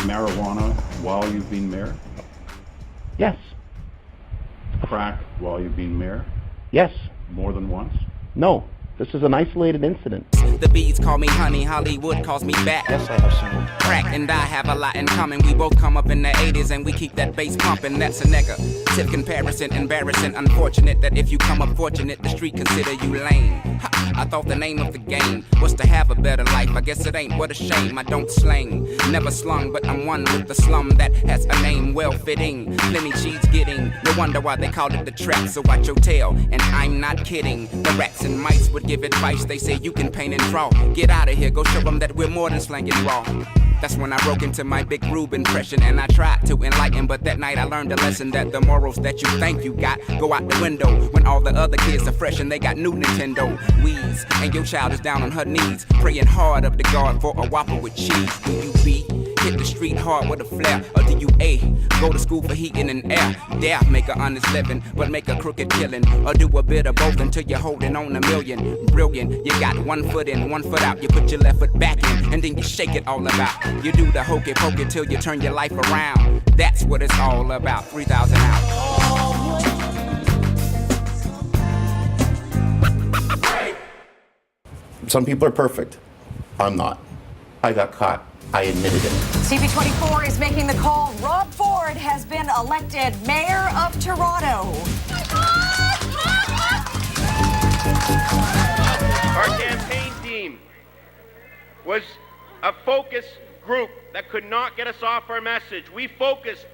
Marijuana while you've been mayor? Yes. Crack while you've been mayor? Yes. More than once? No. This is an isolated incident. The bees call me honey, Hollywood calls me back. Yes, I have some. Crack and I have a lot in common. We both come up in the 80s and we keep that bass pumping. That's a negative comparison, embarrassing, unfortunate that if you come up fortunate, the street consider you lame. I thought the name of the game was to have a better life. I guess it ain't, what a shame. I don't slang, never slung, but I'm one with the slum that has a name well fitting. Plenty cheese getting, no wonder why they called it the trap. So watch your tail, and I'm not kidding. The rats and mice would give advice. They say you can paint and draw. Get out of here, go show them that we're more than slanging raw. That's when I broke into my big Rube impression, and I tried to enlighten, but that night I learned a lesson that the morals that you think you got go out the window when all the other kids are fresh and they got new Nintendo Wii's, and your child is down on her knees praying hard up to God for a Whopper with cheese. Do you B? Hit the street hard with a flare, or do you A? Go to school for heating and air. Dare make a honest living, but make a crooked killing, or do a bit of both until you're holding on a million. Brilliant, you got 1 foot in, 1 foot out. You put your left foot back in, and then you shake it all about. You do the hokey pokey till you turn your life around. That's what it's all about. 3,000 out. Some people are perfect. I'm not. I got caught. I admitted it. CP24 is making the call. Rob Ford has been elected mayor of Toronto. Our campaign team was a focus group that could not get us off our message. We focused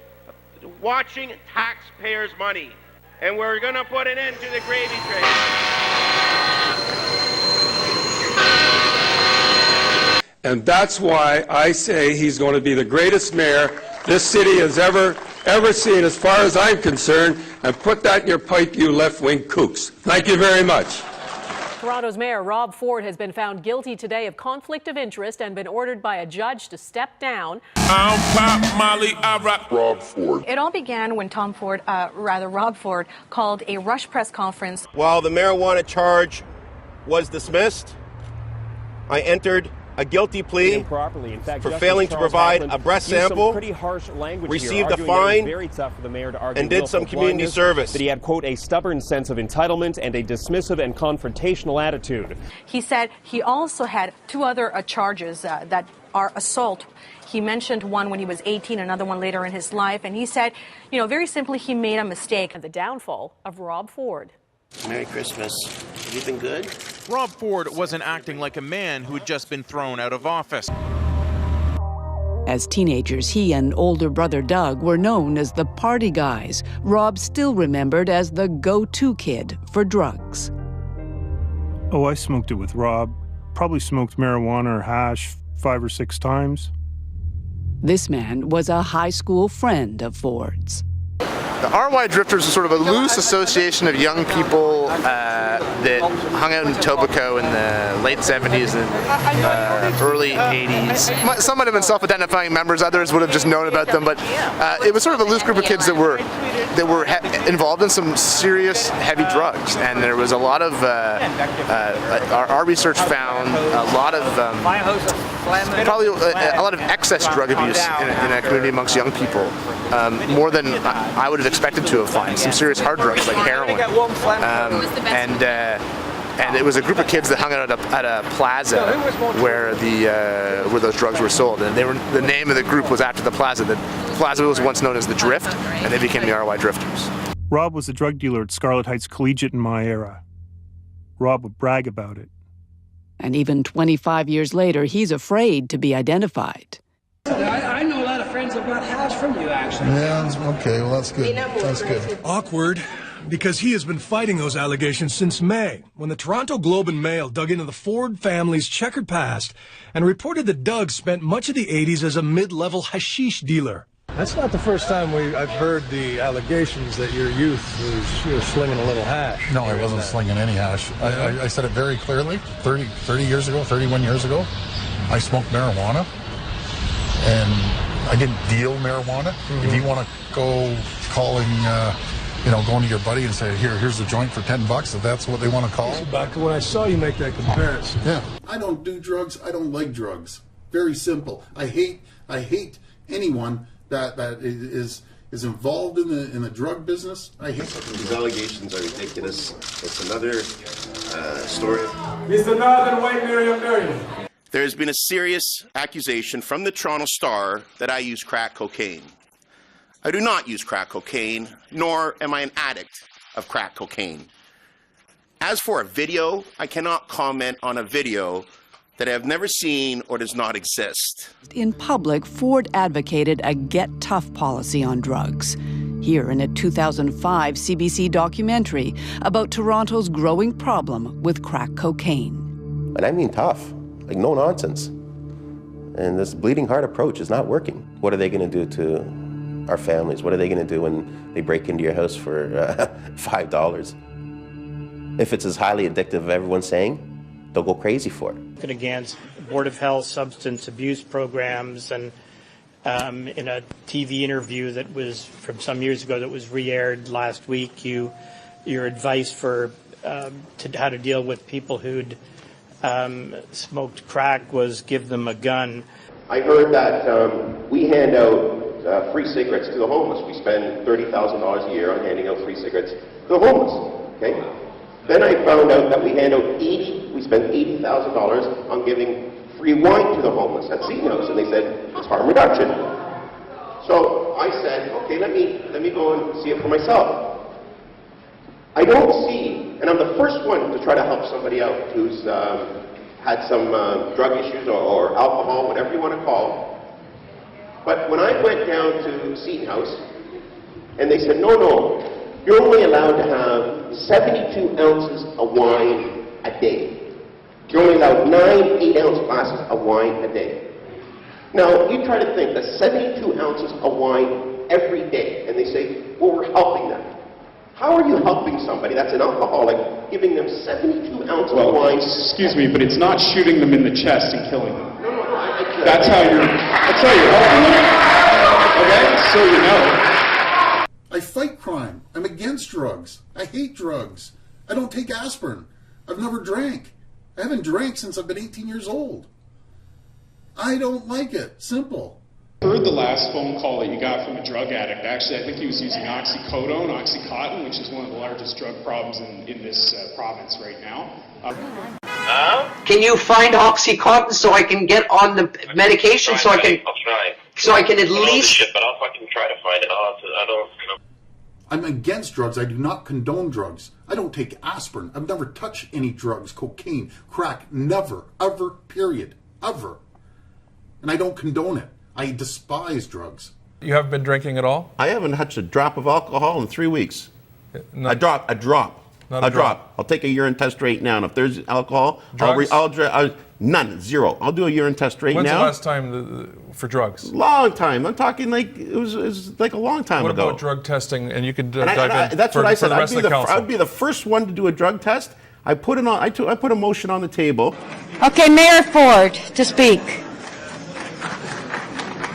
watching taxpayers' money, and we're going to put an end to the gravy train. And that's why I say he's going to be the greatest mayor this city has ever seen, as far as I'm concerned, and put that in your pipe, you left-wing kooks. Thank you very much. Toronto's Mayor Rob Ford has been found guilty today of conflict of interest and been ordered by a judge to step down. I'm Pop Molly, I rock Rob Ford. It all began when Rob Ford called a rush press conference. While the marijuana charge was dismissed, I entered a guilty plea for failing to provide a breath sample, received a fine, and did some community service. That he had, quote, a stubborn sense of entitlement and a dismissive and confrontational attitude. He said he also had 2 other charges that are assault. He mentioned one when he was 18, another one later in his life, and he said, very simply, he made a mistake. The downfall of Rob Ford. Merry Christmas. Have you been good? Rob Ford wasn't acting like a man who had just been thrown out of office. As teenagers, he and older brother Doug were known as the party guys. Rob still remembered as the go-to kid for drugs. Oh, I smoked it with Rob. Probably smoked marijuana or hash 5 or 6 times. This man was a high school friend of Ford's. The RY Drifters is sort of a loose association of young people that hung out in Etobicoke in the late 70s and early 80s. Some might have been self-identifying members, others would have just known about them, but it was sort of a loose group of kids that were involved in some serious heavy drugs, and there was a lot of our research found a lot of probably a lot of excess drug abuse in a community amongst young people, more than I would have expected to have found. Some serious hard drugs like heroin, and it was a group of kids that hung out at a plaza where those drugs were sold, and the name of the group was after the plaza. The plaza was once known as the Drift, and they became the RY Drifters. Rob was a drug dealer at Scarlet Heights Collegiate in my era. Rob would brag about it. And even 25 years later, he's afraid to be identified. I know a lot of friends that brought hash from you, actually. Yeah, okay, well, that's good. That's good. Awkward, because he has been fighting those allegations since May, when the Toronto Globe and Mail dug into the Ford family's checkered past and reported that Doug spent much of the 80s as a mid-level hashish dealer. That's not the first time I've heard the allegations that your youth was slinging a little hash. No, I wasn't slinging any hash. I said it very clearly. 30 years ago, 31 years ago, I smoked marijuana, and I didn't deal marijuana. Mm-hmm. If you want to go calling you know, going to your buddy and say, here's a joint for $10, if that's what they want to call it. Back to when I saw you make that comparison. Yeah. I don't do drugs. I don't like drugs. Very simple. I hate anyone that is involved in the drug business. I hate These allegations are ridiculous. It's another story. Mr. Northern White Miriam. There has been a serious accusation from the Toronto Star that I use crack cocaine. I do not use crack cocaine, nor am I an addict of crack cocaine. As for a video, I cannot comment on a video that I have never seen or does not exist. In public, Ford advocated a get tough policy on drugs. Here in a 2005 CBC documentary about Toronto's growing problem with crack cocaine. And I mean tough, like no nonsense. And this bleeding heart approach is not working. What are they going to do to our families? What are they going to do when they break into your house for $5? If it's as highly addictive as everyone's saying, they'll go crazy for it. Against Board of Health substance abuse programs, and in a TV interview that was from some years ago that was re-aired last week, your advice for how to deal with people who'd smoked crack was give them a gun. I heard that we hand out free cigarettes to the homeless. We spend $30,000 a year on handing out free cigarettes to the homeless. Okay. Then I found out that we spend $80,000 on giving free wine to the homeless at Seton House, and they said it's harm reduction. So I said, okay, let me go and see it for myself. I don't see, and I'm the first one to try to help somebody out who's had some drug issues or alcohol, whatever you want to call. But when I went down to Seton House, and they said, no, you're only allowed to have 72 ounces of wine a day. You're only allowed 9 8-ounce glasses of wine a day. Now, you try to think that 72 ounces of wine every day, and they say, well, we're helping them. How are you helping somebody that's an alcoholic, giving them 72 ounces of wine? Excuse me, but it's not shooting them in the chest and killing them. No, that's how you're helping them. Okay, so you know. I fight crime. I'm against drugs. I hate drugs. I don't take aspirin. I've never drank. I haven't drank since I've been 18 years old. I don't like it. Simple. I heard the last phone call that you got from a drug addict. Actually, I think he was using oxycodone, Oxycontin, which is one of the largest drug problems in this province right now. Can you find Oxycontin so I can get on the medication I'll try. So I can at least... Shit, but I'll fucking try to find it. I don't. I'm against drugs. I do not condone drugs. I don't take aspirin. I've never touched any drugs, cocaine, crack, never, ever, period, ever. And I don't condone it. I despise drugs. You haven't been drinking at all? I haven't touched a drop of alcohol in 3 weeks. Not, a drop. I'll take a urine test right now, and if there's alcohol, drugs? None, zero. I'll do a urine test right now. When's the last time for drugs? Long time. I'm talking like it was like a long time ago. What about drug testing? And you could dive in. That's what I said. I'd be the first one to do a drug test. I put a motion on the table. Okay, Mayor Ford to speak.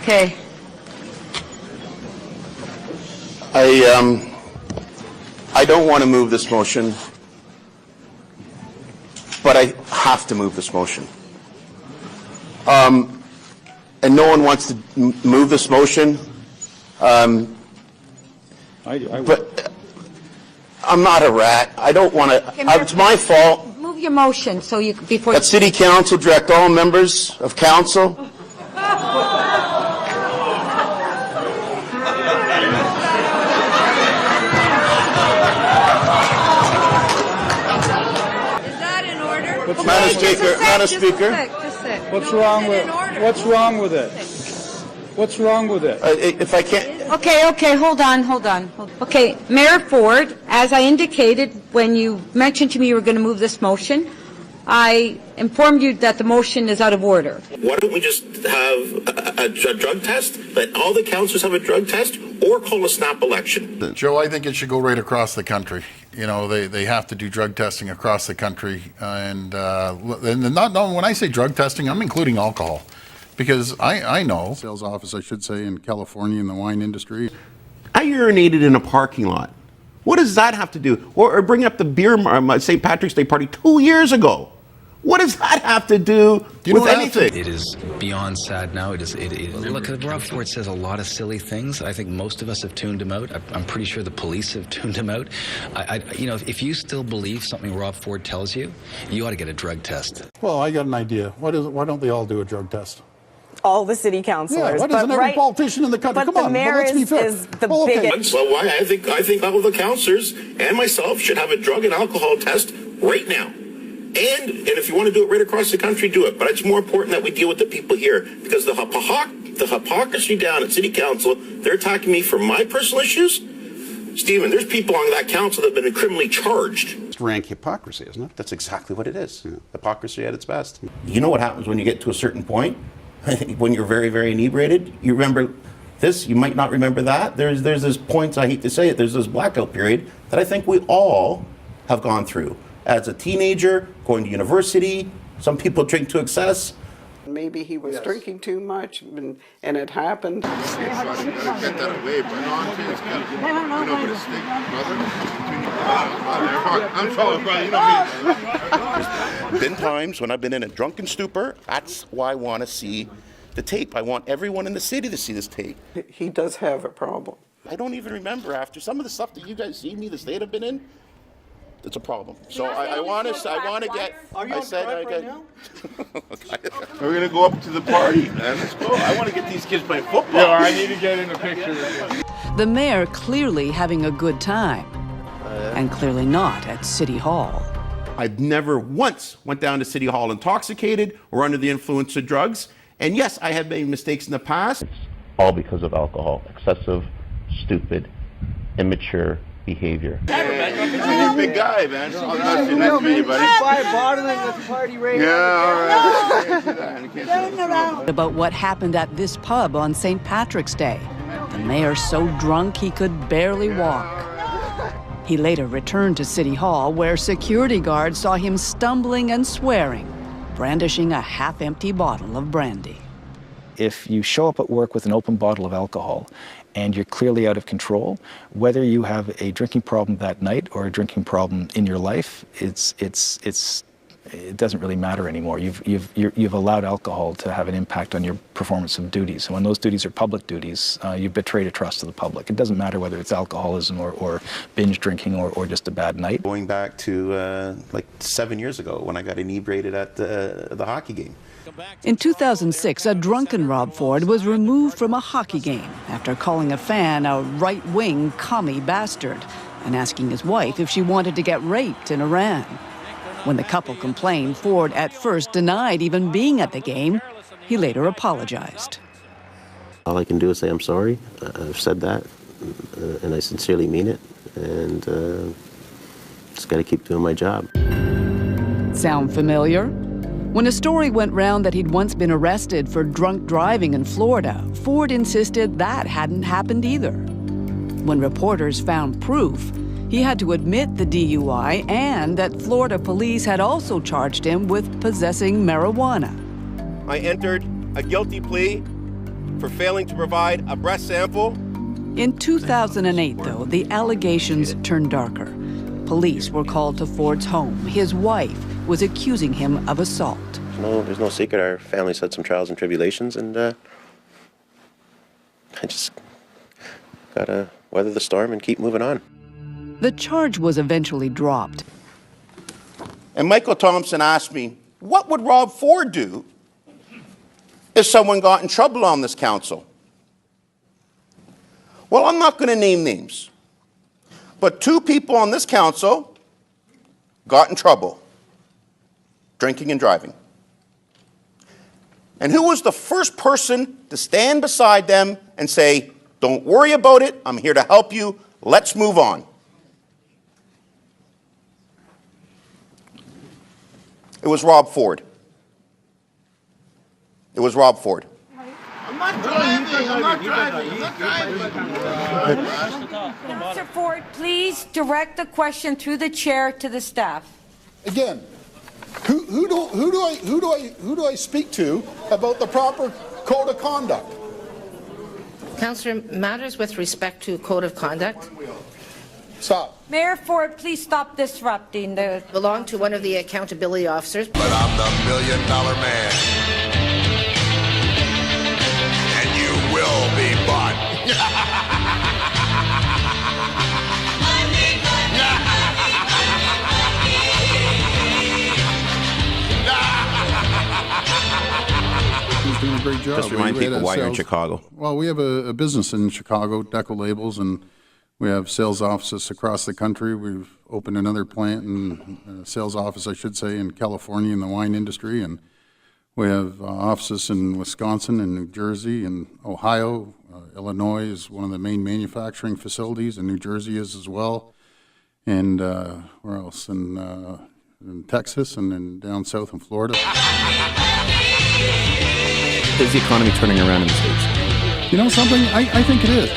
Okay. I don't want to move this motion, but I have to move this motion. And no one wants to move this motion. But I'm not a rat. I don't want to. Okay, Mayor, it's my fault. Move your motion so you before. That City Council direct all members of council. Madam Speaker. What's wrong with it? What's wrong with it? If I can't. Okay, hold on. Okay, Mayor Ford, as I indicated when you mentioned to me you were going to move this motion, I informed you that the motion is out of order. Why don't we just have a drug test? Let all the councillors have a drug test, or call a snap election. Joe, I think it should go right across the country. You know, they have to do drug testing across the country. And when I say drug testing, I'm including alcohol. Because I know, sales office, I should say, in California in the wine industry. I urinated in a parking lot What does that have to do? Or bring up the beer St. Patrick's Day party 2 years ago. What does that have to do with anything? It is beyond sad now. Look, Rob Ford says a lot of silly things. I think most of us have tuned him out. I'm pretty sure the police have tuned him out. If you still believe something Rob Ford tells you, you ought to get a drug test. Well, I got an idea. Why don't they all do a drug test? All the city councilors. Yeah, why doesn't every politician in the country? But Come on, the mayor let's be fair. is the biggest. Well, why? I think all of the councillors and myself should have a drug and alcohol test right now. And if you want to do it right across the country, do it. But it's more important that we deal with the people here, because the hypocrisy down at City Council, they're attacking me for my personal issues. Stephen, there's people on that council that have been criminally charged. It's rank hypocrisy, isn't it? That's exactly what it is. Yeah. Hypocrisy at its best. You know what happens when you get to a certain point? When you're very, very inebriated, you remember this, you might not remember that. There's this point, I hate to say it, there's this blackout period that I think we all have gone through. As a teenager, going to university, some people drink to excess. Maybe he was drinking too much, and it happened. Get that away, I'm sorry, brother. You know me. There's been times when I've been in a drunken stupor. That's why I want to see the tape. I want everyone in the city to see this tape. He does have a problem. I don't even remember after some of the stuff that you guys see me, the state I've been in. It's a problem. So I want to get. Are you on drugs right now? We're gonna go up to the party, man. Let's go. I want to get these kids playing football. Yeah, I need to get in a picture. The mayor clearly having a good time, and clearly not at City Hall. I've never once went down to City Hall intoxicated or under the influence of drugs. And yes, I have made mistakes in the past. It's all because of alcohol. Excessive, stupid, immature behavior. You're a big guy, man. Nice to meet you, buddy. Buy a bottle at the party right About what happened at this pub on St. Patrick's Day. The mayor so drunk he could barely walk. He later returned to City Hall, where security guards saw him stumbling and swearing, brandishing a half-empty bottle of brandy. If you show up at work with an open bottle of alcohol and you're clearly out of control, whether you have a drinking problem that night or a drinking problem in your life, it doesn't really matter anymore. You've allowed alcohol to have an impact on your performance of duties. And when those duties are public duties, you've betrayed a trust to the public. It doesn't matter whether it's alcoholism or binge drinking or just a bad night. Going back to like 7 years ago when I got inebriated at the hockey game. In 2006, a drunken Rob Ford was removed from a hockey game after calling a fan a right-wing commie bastard and asking his wife if she wanted to get raped in Iran. When the couple complained, Ford at first denied even being at the game. He later apologized. All I can do is say I'm sorry. I've said that, and I sincerely mean it, and just got to keep doing my job. Sound familiar? When a story went round that he'd once been arrested for drunk driving in Florida, Ford insisted that hadn't happened either. When reporters found proof, he had to admit the DUI and that Florida police had also charged him with possessing marijuana. I entered a guilty plea for failing to provide a breath sample. In 2008, though, the allegations turned darker. Police were called to Ford's home. His wife was accusing him of assault. There's no secret. Our family's had some trials and tribulations, and I just gotta weather the storm and keep moving on. The charge was eventually dropped. And Michael Thompson asked me, what would Rob Ford do if someone got in trouble on this council? Well, I'm not going to name names, but 2 people on this council got in trouble, drinking and driving. And who was the first person to stand beside them and say, don't worry about it, I'm here to help you, let's move on? It was Rob Ford. It was Rob Ford. I'm not driving. Mr. Ford, please direct the question through the chair to the staff. Again, who do I speak to about the proper code of conduct? Councillor, matters with respect to code of conduct Stop. Mayor Ford, please stop disrupting the... Belong to one of the accountability officers. But I'm the $1 million man. And you will be bought. He's doing a great job. Just remind people why you're in Chicago. Well, we have a business in Chicago, Deco Labels, and we have sales offices across the country. We've opened another plant and sales office, I should say, in California in the wine industry, and we have offices in Wisconsin and New Jersey and Ohio. Illinois is one of the main manufacturing facilities, and New Jersey is as well. And where else? In Texas and then down south in Florida. Is the economy turning around in the States? You know something? I think it is.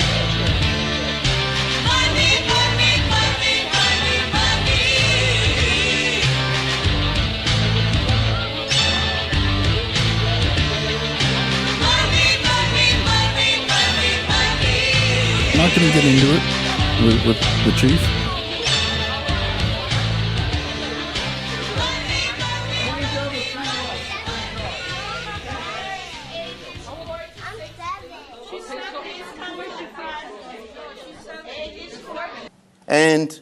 I'm not going to get into it with the chief. And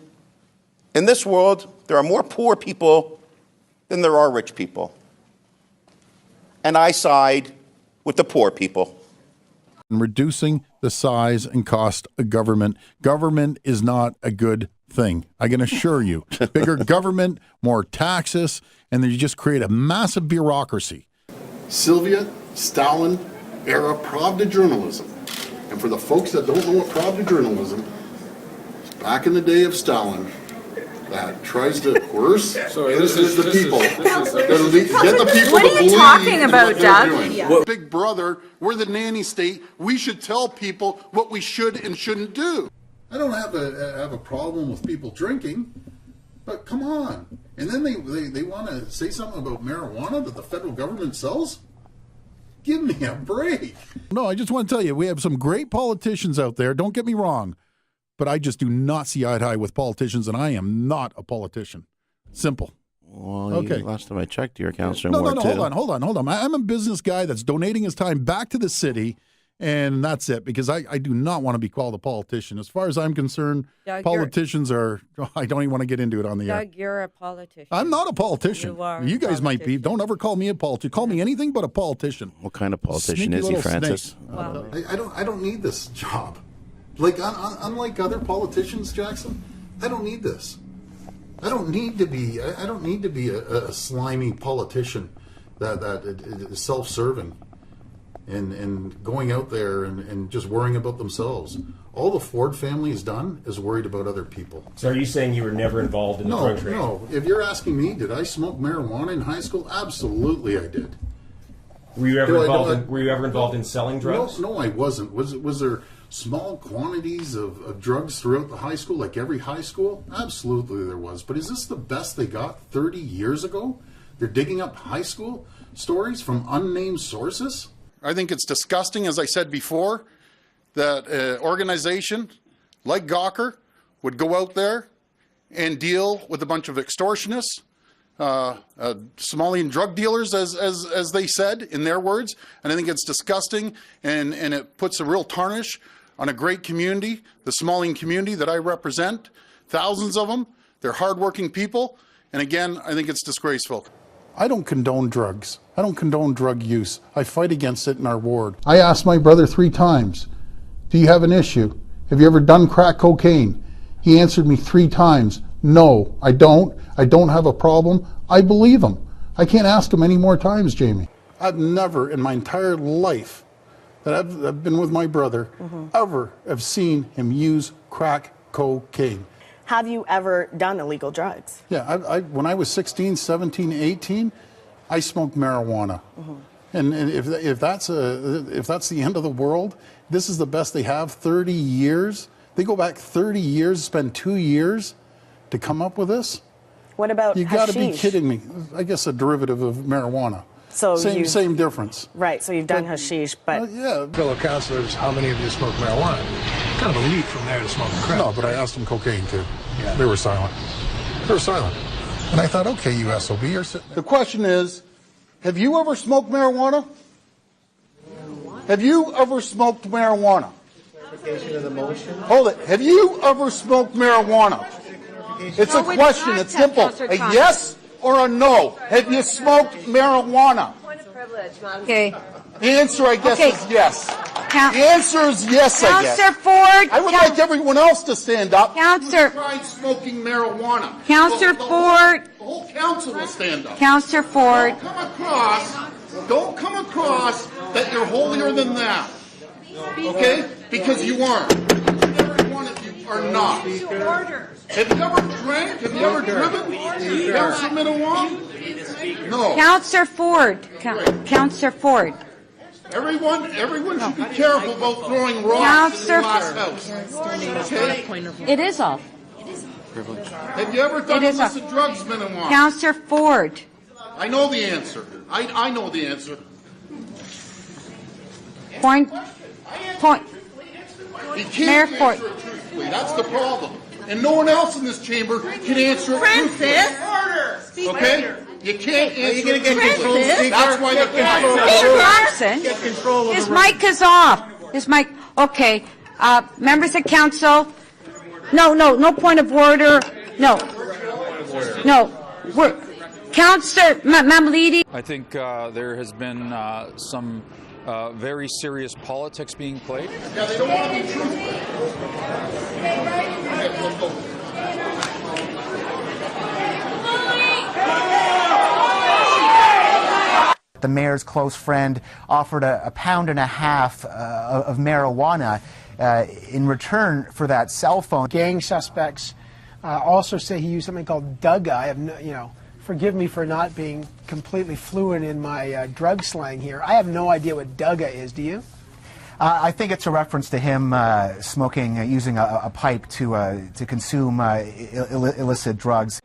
in this world, there are more poor people than there are rich people. And I side with the poor people. And reducing the size and cost of government. Government is not a good thing. I can assure you. Bigger government, more taxes, and then you just create a massive bureaucracy. Sylvia, Stalin, era Pravda journalism. And for the folks that don't know what Pravda journalism, back in the day of Stalin, that tries to coerce the people. Get the people What to are you believe talking about, what they're Doug? doing. Yeah. Big brother, we're the nanny state. We should tell people what we should and shouldn't do. I don't have a problem with people drinking, but come on. And then they want to say something about marijuana that the federal government sells? Give me a break. No, I just want to tell you, we have some great politicians out there. Don't get me wrong. But I just do not see eye to eye with politicians, and I am not a politician. Simple. Well, okay. Last time I checked, you're a counselor. No, hold on. I'm a business guy that's donating his time back to the city, and that's it, because I do not want to be called a politician. As far as I'm concerned, Doug, politicians are, I don't even want to get into it on the air. Doug, you're a politician. I'm not a politician. You are. You guys might be. Don't ever call me a politician. Call me anything but a politician. What kind of politician Sneaky is he, little Francis? snake. Well, I don't need this job. Like, unlike other politicians, Jackson, I don't need this. I don't need to be a slimy politician that is self-serving and going out there and just worrying about themselves. All the Ford family has done is worried about other people. So are you saying you were never involved in the drug trade? No. If you're asking me, did I smoke marijuana in high school? Absolutely I did. Were you ever involved in selling drugs? No, I wasn't. Was there small quantities of drugs throughout the high school, like every high school? Absolutely there was. But is this the best they got 30 years ago? They're digging up high school stories from unnamed sources? I think it's disgusting, as I said before, that an organization like Gawker would go out there and deal with a bunch of extortionists, Somalian drug dealers, as they said in their words. And I think it's disgusting, and it puts a real tarnish on a great community, the Somalian community that I represent, thousands of them. They're hardworking people, and again, I think it's disgraceful. I don't condone drugs. I don't condone drug use. I fight against it in our ward. I asked my brother 3 times, do you have an issue? Have you ever done crack cocaine? He answered me 3 times, no, I don't. I don't have a problem. I believe him. I can't ask him any more times, Jamie. I've never in my entire life that I've been with my brother ever have seen him use crack cocaine. Have you ever done illegal drugs? Yeah, when I was 16, 17, 18, I smoked marijuana. And if that's the end of the world, this is the best they have. 30 years. They go back 30 years, spend 2 years to come up with this. What about You got to be kidding me. I guess a derivative of marijuana. So same difference. Right, so you've done hashish, but... yeah. Fellow councilors, how many of you smoke marijuana? Kind of a leap from there to smoking crack. No, but I asked them cocaine too. Yeah. They were silent. They were silent. And I thought, okay, you SOB, you're sitting there. The question is, have you ever smoked marijuana? Have you ever smoked marijuana? Of the motion. Hold it. Have you ever smoked marijuana? It's a question. It's simple. A yes or a no. Have you smoked marijuana? Point of privilege, Madam. Okay. The answer, I guess, is yes. The answer is yes, I guess. Councillor Ford. I would like everyone else to stand up. Councillor. Tried smoking marijuana. Councillor Ford. The whole council will stand up. Councillor Ford. Don't come across that you're holier than that. Okay? Because you aren't. Every one of you are not. Have you ever drank? Have you ever driven? Councillor Minawang? No. Councillor Ford. Councillor Ford. Everyone should be careful about throwing rocks in the glass house. Okay? It is off. Have you ever done illicit drugs, Minawang? Councillor Ford. I know the answer. I know the answer. Point. He can't answer it truthfully. That's the problem. And no one else in this chamber can answer it truthfully. Okay? You can't answer it truthfully. That's why they're quiet. Get control of his mic is off. His mic. Okay. Members of council. No point of order. No. Councillor Mamalidi. I think there has been some very serious politics being played. Yeah, they don't want to be truthful. The mayor's close friend offered a pound and a half of marijuana in return for that cell phone. Gang suspects also say he used something called Dugga. I have no, forgive me for not being completely fluent in my drug slang here. I have no idea what Dugga is. Do you? I think it's a reference to him using a pipe to consume illicit drugs.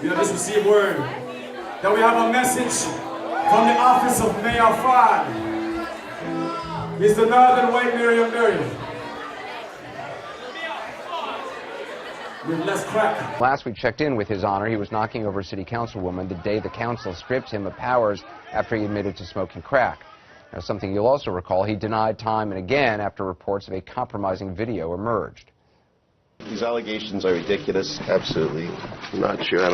We have just received word that we have a message from the office of Mayor Ford. Mr. Northern White Miriam with less crack. Last we checked in with His Honor, he was knocking over a city councilwoman the day the council stripped him of powers after he admitted to smoking crack. Now, something you'll also recall, he denied time and again after reports of a compromising video emerged. These allegations are ridiculous. Absolutely. I'm not sure.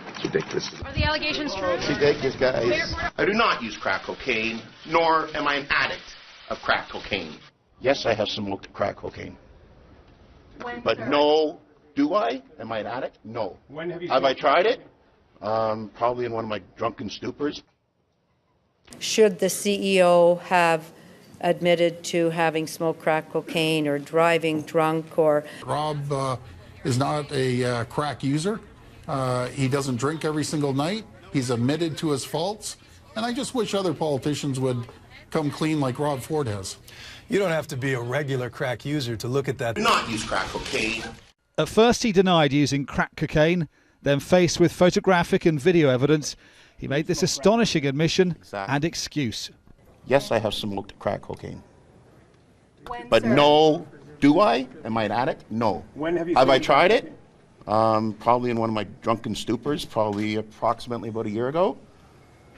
It's ridiculous. Are the allegations true? It's ridiculous, guys. I do not use crack cocaine, nor am I an addict of crack cocaine. Yes, I have smoked crack cocaine. But no, do I? Am I an addict? No. When have you I tried it? Probably in one of my drunken stupors. Should the CEO have admitted to having smoked crack cocaine or driving drunk or... Rob is not a crack user. He doesn't drink every single night. He's admitted to his faults. And I just wish other politicians would come clean like Rob Ford has. You don't have to be a regular crack user to look at that. Do not use crack cocaine. At first he denied using crack cocaine, then faced with photographic and video evidence, he made this astonishing admission and excuse. Yes, I have smoked crack cocaine. But no, do I? Am I an addict? No. When have you I tried it? Probably in one of my drunken stupors, probably approximately about a year ago.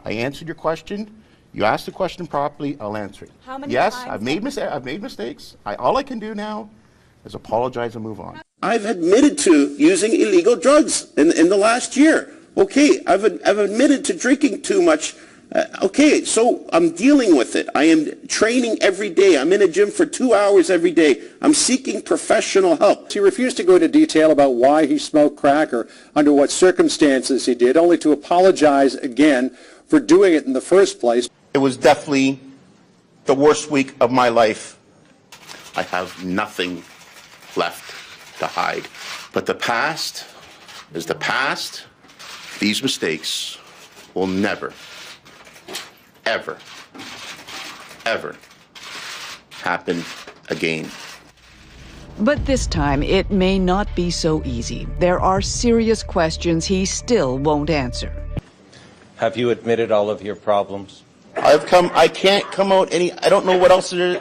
I answered your question. You asked the question properly, I'll answer it. How many yes, times I've made mistakes. All I can do now is apologize and move on. I've admitted to using illegal drugs in the last year. Okay, I've admitted to drinking too much. Okay, so I'm dealing with it. I am training every day. I'm in a gym for 2 hours every day. I'm seeking professional help. He refused to go into detail about why he smoked crack or under what circumstances he did, only to apologize again for doing it in the first place. It was definitely the worst week of my life. I have nothing left to hide. But the past is the past. These mistakes will never, ever, ever happen again. But this time, it may not be so easy. There are serious questions he still won't answer. Have you admitted all of your problems? I can't come out I don't know what else there is.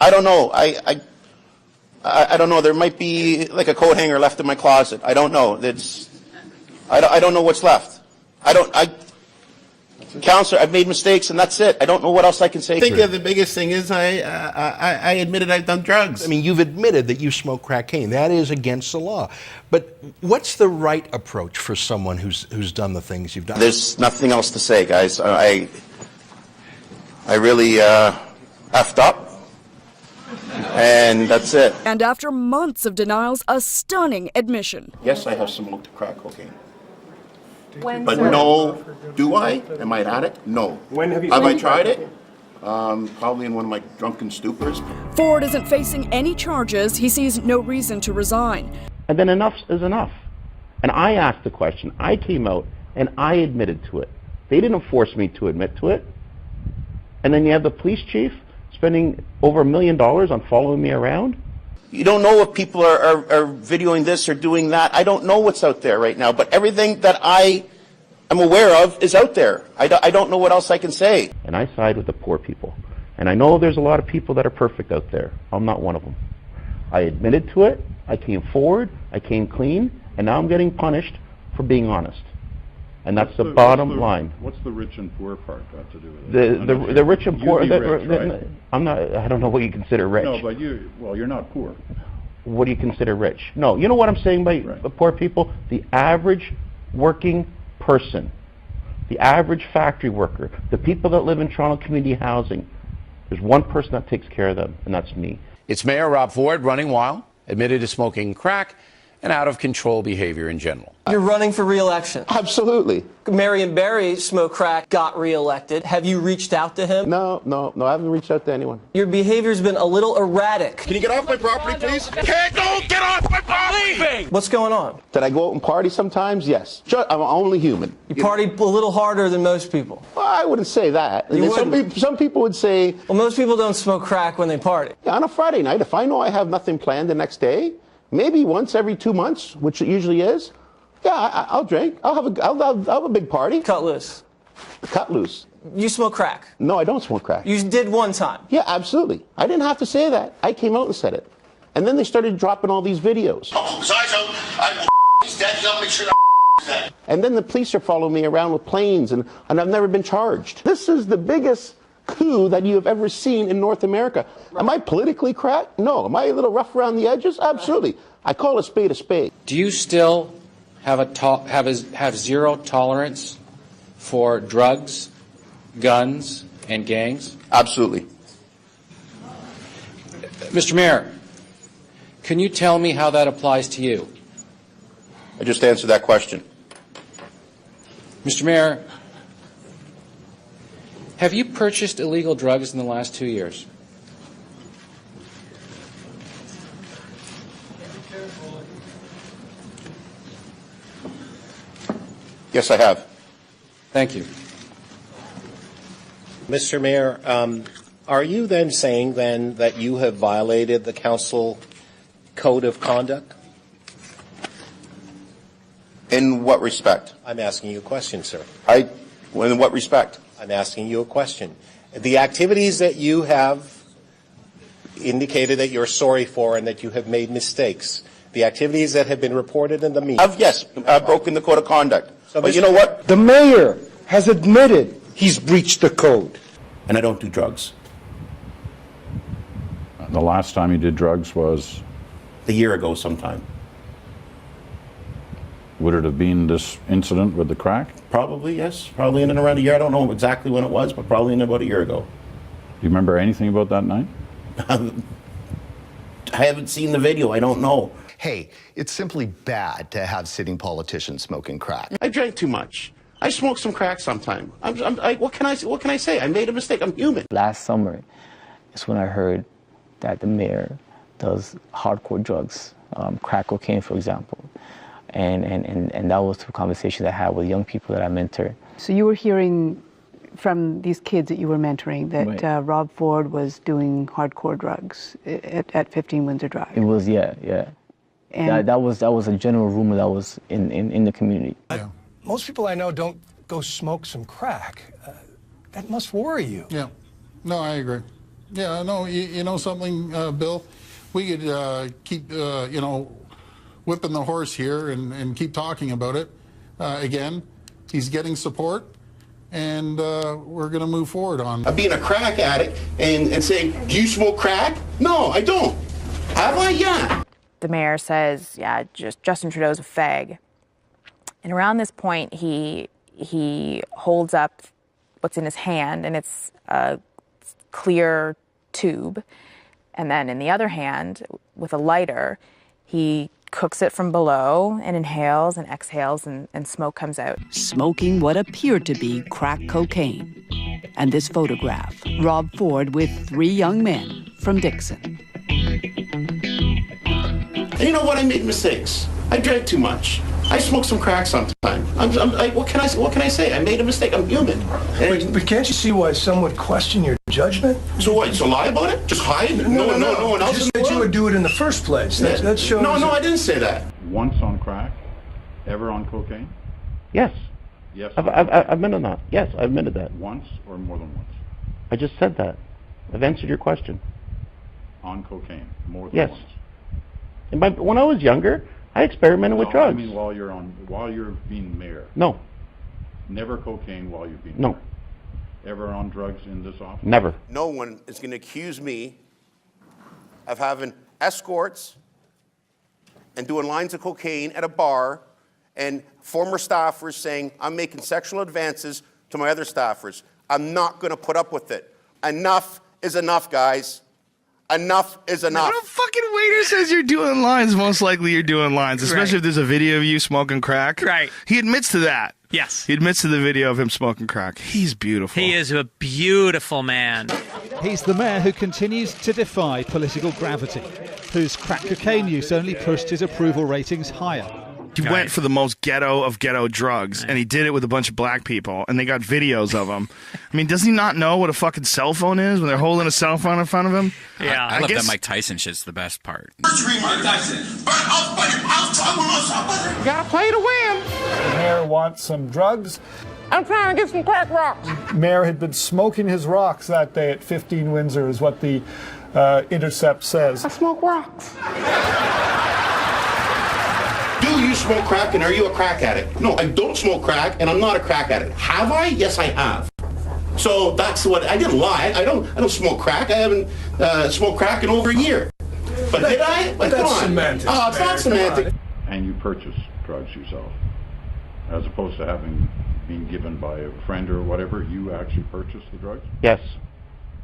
I don't know. I don't know. There might be like a coat hanger left in my closet. I don't know. I don't know what's left. Counselor, I've made mistakes and that's it. I don't know what else I can say. I think the biggest thing is I admitted I've done drugs. I mean, you've admitted that you smoke crack cocaine. That is against the law. But what's the right approach for someone who's done the things you've done? There's nothing else to say, guys. I really effed up. And that's it. And after months of denials, a stunning admission. Yes, I have smoked crack cocaine. When, But sir? no, do I? Am I an addict? No. When have you I smoked tried crack it? Probably in one of my drunken stupors. Ford isn't facing any charges. He sees no reason to resign. And then enough is enough. And I asked the question. I came out and I admitted to it. They didn't force me to admit to it. And then you have the police chief spending over $1 million on following me around. You don't know if people are videoing this or doing that. I don't know what's out there right now, but everything that I am aware of is out there. I don't know what else I can say. And I side with the poor people. And I know there's a lot of people that are perfect out there. I'm not one of them. I admitted to it. I came forward. I came clean. And now I'm getting punished for being honest. And that's the bottom line. What's the rich and poor part got to do with it? The rich and poor. Right? I'm not. I don't know what you consider rich. No, but you're not poor. What do you consider rich? No, you know what I'm saying by the poor people? The average working person, the average factory worker, the people that live in Toronto community housing. There's one person that takes care of them, and that's me. It's Mayor Rob Ford running wild, admitted to smoking crack, and out-of-control behavior in general. You're running for re-election. Absolutely. Marion Barry smoked crack, got re-elected. Have you reached out to him? No, I haven't reached out to anyone. Your behavior's been a little erratic. Can you get off my property, please? Don't get off my property! Leaving! What's going on? Did I go out and party sometimes? Yes. I'm only human. You party a little harder than most people. Well, I wouldn't say that. Some people would say... Well, most people don't smoke crack when they party. Yeah, on a Friday night, if I know I have nothing planned the next day, maybe once every 2 months, which it usually is, yeah, I'll drink. I'll have a big party. Cut loose. Cut loose. You smoke crack? No, I don't smoke crack. You did one time? Yeah, absolutely. I didn't have to say that. I came out and said it. And then they started dropping all these videos. And then the police are following me around with planes, and I've never been charged. This is the biggest coup that you have ever seen in North America. Am I politically correct? No. Am I a little rough around the edges? Absolutely. I call a spade a spade. Do you still have zero tolerance for drugs, guns, and gangs? Absolutely. Mr. Mayor, can you tell me how that applies to you? I just answered that question. Mr. Mayor, have you purchased illegal drugs in the last 2 years? Yes, I have. Thank you. Mr. Mayor, are you then saying then that you have violated the council code of conduct? In what respect? I'm asking you a question, sir. In what respect? I'm asking you a question. The activities that you have indicated that you're sorry for and that you have made mistakes, the activities that have been reported in the media. Yes, I've broken the code of conduct. So but you know what? The mayor has admitted he's breached the code. And I don't do drugs. The last time you did drugs was? A year ago sometime. Would it have been this incident with the crack? Probably, yes. Probably in and around a year. I don't know exactly when it was, but probably in about a year ago. Do you remember anything about that night? I haven't seen the video. I don't know. Hey, it's simply bad to have sitting politicians smoking crack. I drank too much. I smoke some crack sometime. What can I say? I made a mistake. I'm human. Last summer is when I heard that the mayor does hardcore drugs, crack cocaine, for example. And that was the conversation that I had with young people that I mentor. So you were hearing from these kids that you were mentoring that Right. Rob Ford was doing hardcore drugs at 15 Windsor Drive. It was, yeah. And that was a general rumor that was in the community. Most people I know don't go smoke some crack. That must worry you. Yeah. No, I agree. Yeah, no, you know something, Bill? We could keep, whipping the horse here and keep talking about it. Again, he's getting support, and we're going to move forward on. Being a crack addict and saying, do you smoke crack? No, I don't. Have I? Yeah. The mayor says, yeah, just Justin Trudeau's a fag. And around this point, he holds up what's in his hand, and it's a clear tube. And then in the other hand, with a lighter, he cooks it from below and inhales and exhales, and smoke comes out. Smoking what appeared to be crack cocaine. And this photograph, Rob Ford with 3 young men from Dixon. And you know what? I made mistakes. I drank too much. I smoked some crack sometime. What can I say? I made a mistake. I'm human. But can't you see why some would question your judgment? So what? So lie about it? Just hide? No one else. Just that you would do it in the first place. That shows. No, I didn't say that. Once on crack, ever on cocaine? Yes. Yes. I've admitted that. Yes, I've admitted that. Once or more than once? I just said that. I've answered your question. On cocaine, more than yes. once? And when I was younger, I experimented with drugs. I mean, while you're being mayor. No. Never cocaine while you're being no. mayor. Ever on drugs in this office? Never. No one is going to accuse me of having escorts and doing lines of cocaine at a bar and former staffers saying I'm making sexual advances to my other staffers. I'm not going to put up with it. Enough is enough, guys. Enough is enough. When a fucking waiter says you're doing lines, most likely you're doing lines, especially if there's a video of you smoking crack. Right. He admits to that. Yes. He admits to the video of him smoking crack. He's beautiful. He is a beautiful man. He's the mayor who continues to defy political gravity, whose crack cocaine use only pushed his approval ratings higher. He went for the most ghetto of ghetto drugs, and he did it with a bunch of black people, and they got videos of him. I mean, does he not know what a fucking cell phone is when they're holding a cell phone in front of him? Yeah. I love that Mike Tyson shit's the best part. You gotta play to win. The mayor wants some drugs. I'm trying to get some crack rocks. Mayor had been smoking his rocks that day at 15 Windsor, is what the Intercept says. I smoke rocks. Do you smoke crack and are you a crack addict? No, I don't smoke crack and I'm not a crack addict. Have I? Yes, I have. So that's what I didn't lie. I don't smoke crack. I haven't smoked crack in over a year. But did I? But that's semantics. Oh, it's not semantic. And you purchase drugs yourself, as opposed to having been given by a friend or whatever. You actually purchased the drugs. Yes.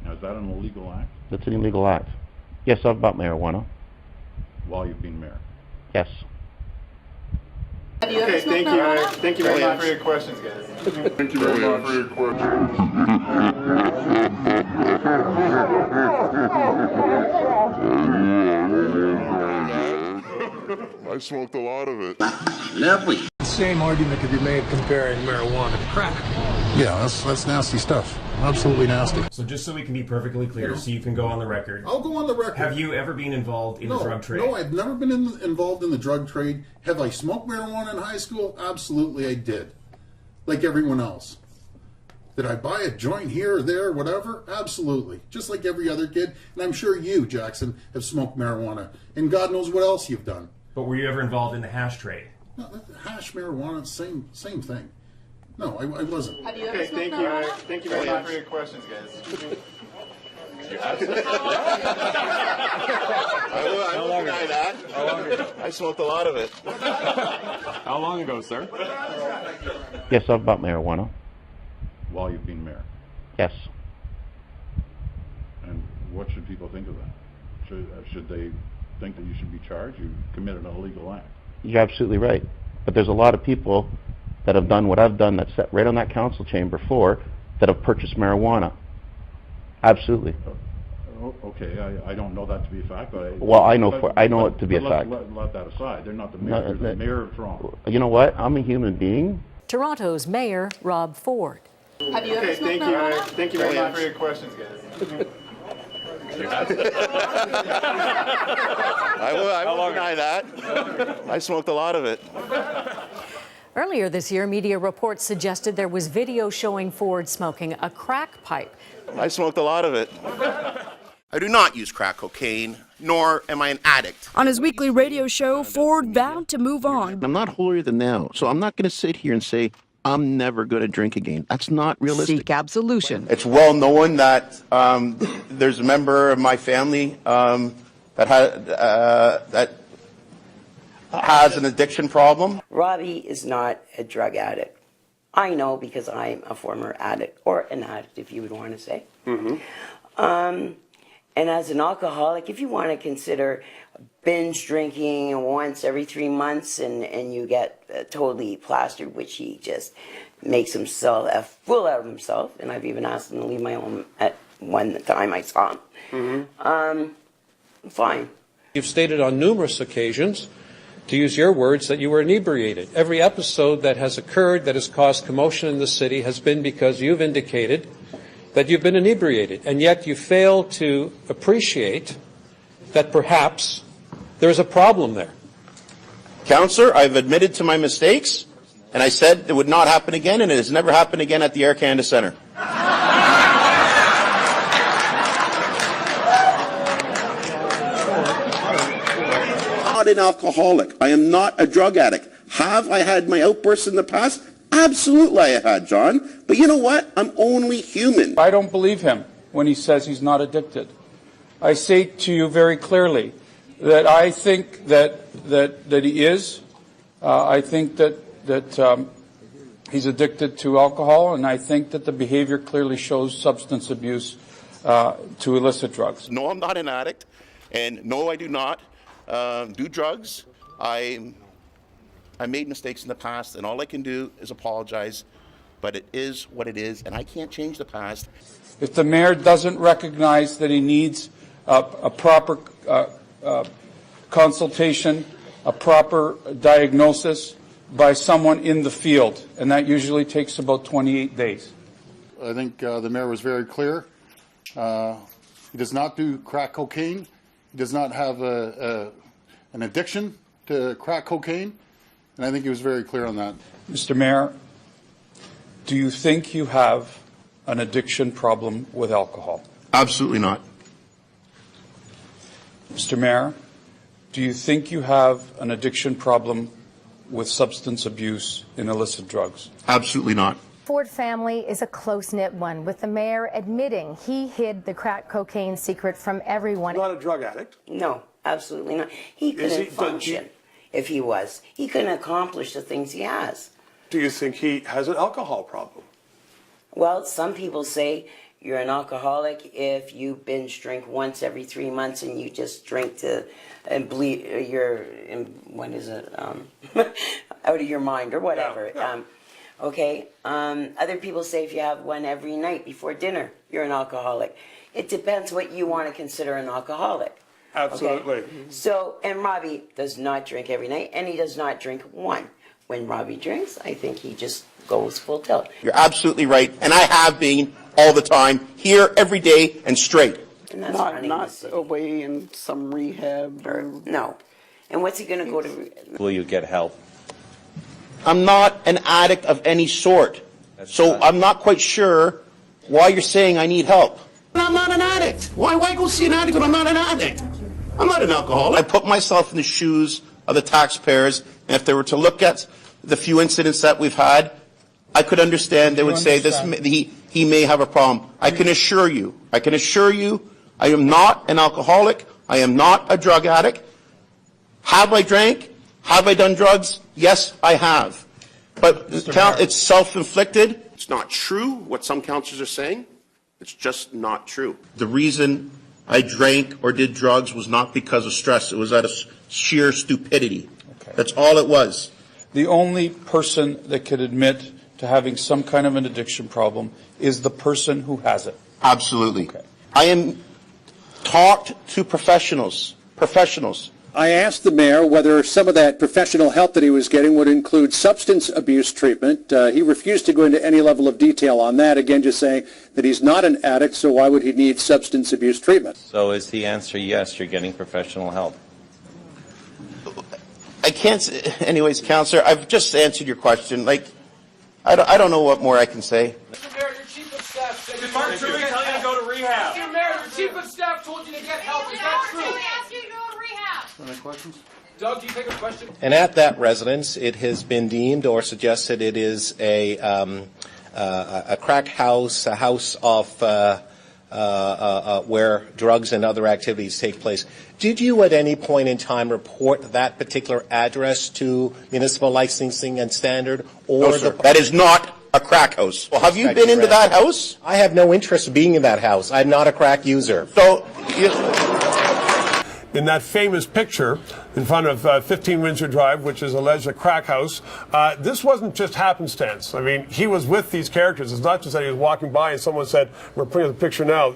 Now, is that an illegal act? That's an illegal act. Yes, I've bought marijuana. While you've been mayor. Yes. Okay, thank you. Thank you very much for your questions, guys. Thank you very much for your questions. I smoked a lot of it. Lovely. The same argument could be made comparing marijuana to crack. Yeah, that's nasty stuff. Absolutely nasty. So just so we can be perfectly clear, so you can go on the record. I'll go on the record. Have you ever been involved in the drug trade? No, I've never been involved in the drug trade. Have I smoked marijuana in high school? Absolutely, I did. Like everyone else. Did I buy a joint here or there, whatever? Absolutely. Just like every other kid. And I'm sure you, Jackson, have smoked marijuana. And God knows what else you've done. But were you ever involved in the hash trade? No, hash, marijuana, same thing. No, I wasn't. Have you ever smoked marijuana? Thank you very much for your questions, guys. I won't deny that. I smoked a lot of it. How long ago, sir? Yes, I've bought marijuana. While you've been mayor. Yes. And what should people think of that? Should they think that you should be charged? You committed an illegal act. You're absolutely right. But there's a lot of people that have done what I've done that sat right on that council chamber floor that have purchased marijuana. Absolutely. Okay, I don't know that to be a fact, but I know it to be a fact. Let that aside. They're not the mayor. They're the mayor of Toronto. You know what? I'm a human being. Toronto's Mayor Rob Ford. Have you ever smoked marijuana? Thank you very much for your questions, guys. I won't deny that. I smoked a lot of it. Earlier this year, media reports suggested there was video showing Ford smoking a crack pipe. I smoked a lot of it. I do not use crack cocaine, nor am I an addict. On his weekly radio show, Ford vowed to move on. I'm not holier than thou, so I'm not going to sit here and say, I'm never going to drink again. That's not realistic. Seek absolution. It's well known that there's a member of my family that has an addiction problem. Robbie is not a drug addict. I know because I'm a former addict, or an addict if you would want to say. And as an alcoholic, if you want to consider binge drinking once every 3 months and you get totally plastered, which he just makes himself a fool out of himself, and I've even asked him to leave my home at one time I saw him, fine. You've stated on numerous occasions, to use your words, that you were inebriated. Every episode that has occurred that has caused commotion in the city has been because you've indicated that you've been inebriated, and yet you fail to appreciate that perhaps there's a problem there. Counselor, I've admitted to my mistakes, and I said it would not happen again, and it has never happened again at the Air Canada Centre. I'm not an alcoholic. I am not a drug addict. Have I had my outbursts in the past? Absolutely I had, John. But you know what? I'm only human. I don't believe him when he says he's not addicted. I say to you very clearly that I think that he is. I think that he's addicted to alcohol, and I think that the behavior clearly shows substance abuse to illicit drugs. No, I'm not an addict, and no, I do not do drugs. I made mistakes in the past, and all I can do is apologize, but it is what it is, and I can't change the past. If the mayor doesn't recognize that he needs a proper consultation, a proper diagnosis by someone in the field, and that usually takes about 28 days. I think the mayor was very clear. He does not do crack cocaine. He does not have an addiction to crack cocaine. And I think he was very clear on that. Mr. Mayor, do you think you have an addiction problem with alcohol? Absolutely not. Mr. Mayor, do you think you have an addiction problem with substance abuse in illicit drugs? Absolutely not. Ford family is a close-knit one, with the mayor admitting he hid the crack cocaine secret from everyone. Not a drug addict? No, absolutely not. He couldn't function if he was. He couldn't accomplish the things he has. Do you think he has an alcohol problem? Well, some people say you're an alcoholic if you binge drink once every 3 months and you just drink to and bleed. You're what is it? Out of your mind or whatever. Yeah. Okay. Other people say if you have one every night before dinner, you're an alcoholic. It depends what you want to consider an alcoholic. Absolutely. Okay? So, and Robbie does not drink every night, and he does not drink one. When Robbie drinks, I think he just goes full tilt. You're absolutely right, and I have been all the time, here every day and straight. And that's not away in some rehab? No. And what's he going to go to? Will you get help? I'm not an addict of any sort, so I'm not quite sure why you're saying I need help. I'm not an addict. Why go see an addict when I'm not an addict? I'm not an alcoholic. I put myself in the shoes of the taxpayers, and if they were to look at the few incidents that we've had, I could understand. They would say he may have a problem. I can assure you, I am not an alcoholic. I am not a drug addict. Have I drank? Have I done drugs? Yes, I have. But it's self-inflicted. It's not true what some councillors are saying. It's just not true. The reason I drank or did drugs was not because of stress. It was out of sheer stupidity. Okay. That's all it was. The only person that could admit to having some kind of an addiction problem is the person who has it. Absolutely. Okay. I am talked to professionals. I asked the mayor whether some of that professional help that he was getting would include substance abuse treatment. He refused to go into any level of detail on that, again just saying that he's not an addict, so why would he need substance abuse treatment? So is the answer yes, you're getting professional help? I can't, anyways, Councillor, I've just answered your question. Like, I don't know what more I can say. Mr. Mayor, your chief of staff said... Did Mark Truman tell you to go to rehab? Mr. Mayor, your chief of staff told you Any questions? Doug, do you take a question? And at that residence, it has been deemed or suggested it is a crack house, a house of where drugs and other activities take place. Did you at any point in time report that particular address to municipal licensing and standard? Or No, sir. That is not a crack house. Well, have you been into that house? I have no interest in being in that house. I'm not a crack user. So, In that famous picture in front of 15 Windsor Drive, which is alleged a crack house, this wasn't just happenstance. I mean, he was with these characters. It's not just that he was walking by and someone said, we're putting the picture now.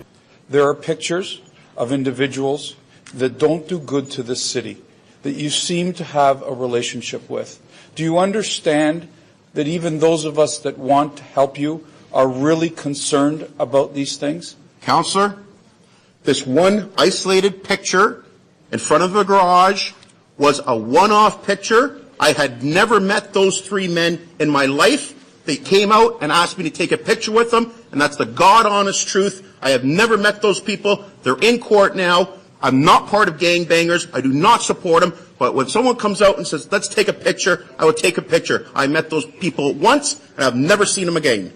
There are pictures of individuals that don't do good to the city, that you seem to have a relationship with. Do you understand that even those of us that want to help you are really concerned about these things? Counselor, this one isolated picture in front of the garage was a one-off picture. I had never met those three men in my life. They came out and asked me to take a picture with them, and that's the God-honest truth. I have never met those people. They're in court now. I'm not part of gangbangers. I do not support them. But when someone comes out and says, let's take a picture, I would take a picture. I met those people once, and I've never seen them again.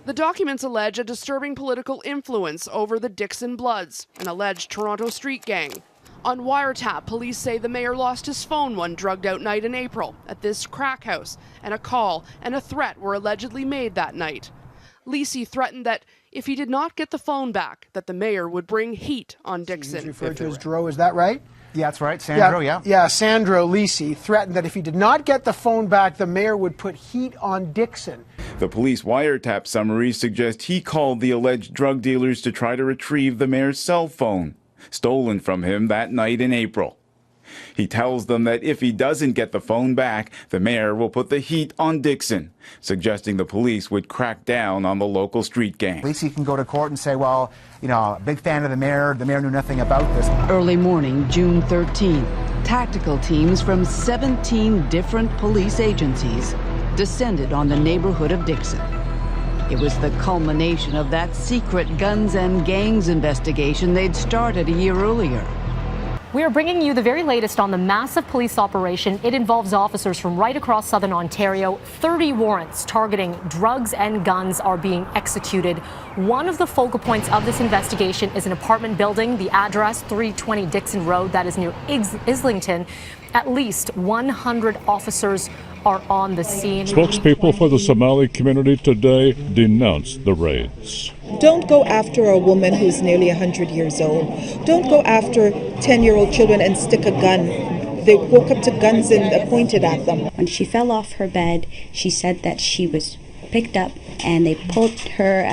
The documents allege a disturbing political influence over the Dixon Bloods, an alleged Toronto street gang. On wiretap, police say the mayor lost his phone one drugged-out night in April at this crack house, and a call and a threat were allegedly made that night. Lisi threatened that if he did not get the phone back, that the mayor would bring heat on Dixon. Referred to as Dro, is that right? Yeah, that's right. Sandro, yeah. Yeah, Sandro Lisi threatened that if he did not get the phone back, the mayor would put heat on Dixon. The police wiretap summaries suggest he called the alleged drug dealers to try to retrieve the mayor's cell phone, stolen from him that night in April. He tells them that if he doesn't get the phone back, the mayor will put the heat on Dixon, suggesting the police would crack down on the local street gang. At least he can go to court and say, well, you know, a big fan of the mayor knew nothing about this. Early morning, June 13th, tactical teams from 17 different police agencies descended on the neighborhood of Dixon. It was the culmination of that secret guns and gangs investigation they'd started a year earlier. We are bringing you the very latest on the massive police operation. It involves officers from right across southern Ontario. 30 warrants targeting drugs and guns are being executed. One of the focal points of this investigation is an apartment building, the address 320 Dixon Road, that is near Islington. At least 100 officers are on the scene. Spokespeople for the Somali community today denounced the raids. Don't go after a woman who's nearly 100 years old. Don't go after 10-year-old children and stick a gun. They woke up to guns and pointed at them. When she fell off her bed, she said that she was picked up and they pulled her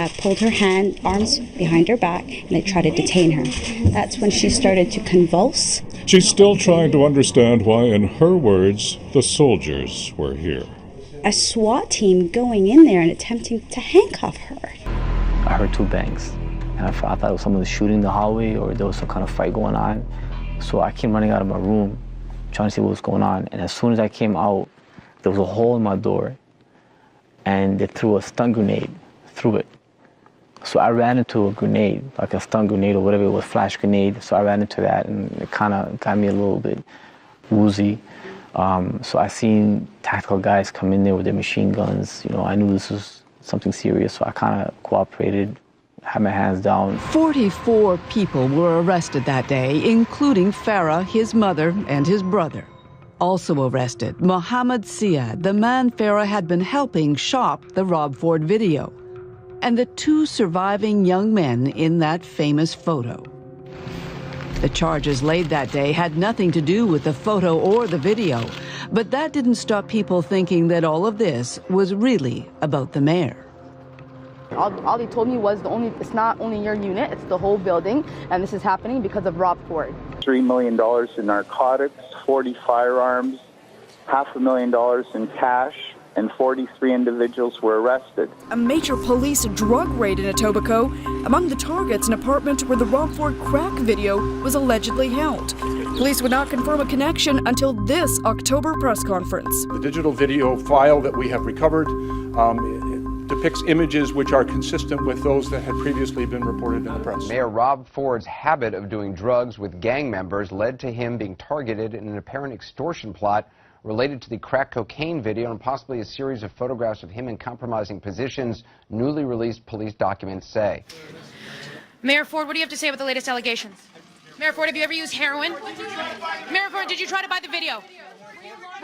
arms behind her back, and they tried to detain her. That's when she started to convulse. She's still trying to understand why, in her words, the soldiers were here. A SWAT team going in there and attempting to handcuff her. I heard two bangs, and I thought it was someone shooting in the hallway or there was some kind of fight going on. So I came running out of my room, trying to see what was going on. And as soon as I came out, there was a hole in my door, and they threw a stun grenade through it. So I ran into a grenade, like a stun grenade or whatever it was, flash grenade. So I ran into that, and it kind of got me a little bit woozy. So I seen tactical guys come in there with their machine guns. You know, I knew this was something serious, so I kind of cooperated, had my hands down. 44 people were arrested that day, including Farah, his mother, and his brother. Also arrested, Mohammed Siad, the man Farah had been helping shop the Rob Ford video, and the two surviving young men in that famous photo. The charges laid that day had nothing to do with the photo or the video, but that didn't stop people thinking that all of this was really about the mayor. All he told me was it's not only your unit, it's the whole building, and this is happening because of Rob Ford. $3 million in narcotics, 40 firearms, $500,000 in cash, and 43 individuals were arrested. A major police drug raid in Etobicoke. Among the targets, an apartment where the Rob Ford crack video was allegedly held. Police would not confirm a connection until this October press conference. The digital video file that we have recovered depicts images which are consistent with those that had previously been reported in the press. Mayor Rob Ford's habit of doing drugs with gang members led to him being targeted in an apparent extortion plot related to the crack cocaine video and possibly a series of photographs of him in compromising positions, newly released police documents say. Mayor Ford, what do you have to say about the latest allegations? Mayor Ford, have you ever used heroin? Mayor Ford, did you try to buy the video?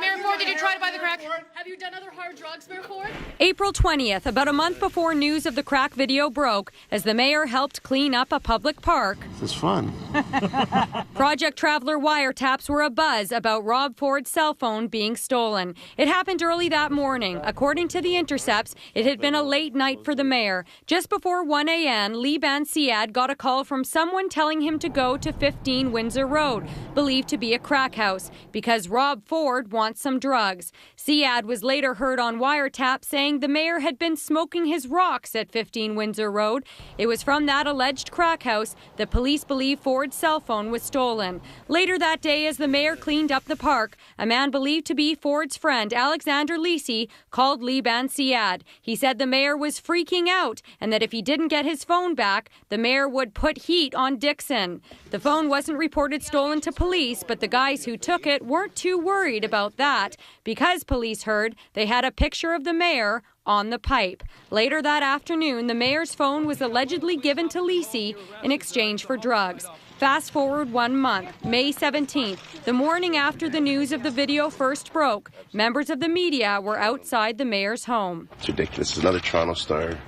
Mayor Ford, did you try to buy the crack? Have you done other hard drugs, Mayor Ford? April 20th, about a month before news of the crack video broke, as the mayor helped clean up a public park. This is fun. Project Traveler wiretaps were abuzz about Rob Ford's cell phone being stolen. It happened early that morning. According to The Intercepts, it had been a late night for the mayor. Just before 1 a.m., Liban Siad got a call from someone telling him to go to 15 Windsor Road, believed to be a crack house, because Rob Ford wants some drugs. Siad was later heard on wiretap saying the mayor had been smoking his rocks at 15 Windsor Road. It was from that alleged crack house that police believe Ford's cell phone was stolen. Later that day, as the mayor cleaned up the park, a man believed to be Ford's friend, Alexander Lisi, called Liban Siad. He said the mayor was freaking out and that if he didn't get his phone back, the mayor would put heat on Dixon. The phone wasn't reported stolen to police, but the guys who took it weren't too worried about that because police heard they had a picture of the mayor on the pipe. Later that afternoon, the mayor's phone was allegedly given to Lisi in exchange for drugs. Fast forward 1 month, May 17th, the morning after the news of the video first broke, members of the media were outside the mayor's home. It's ridiculous. It's another Toronto star.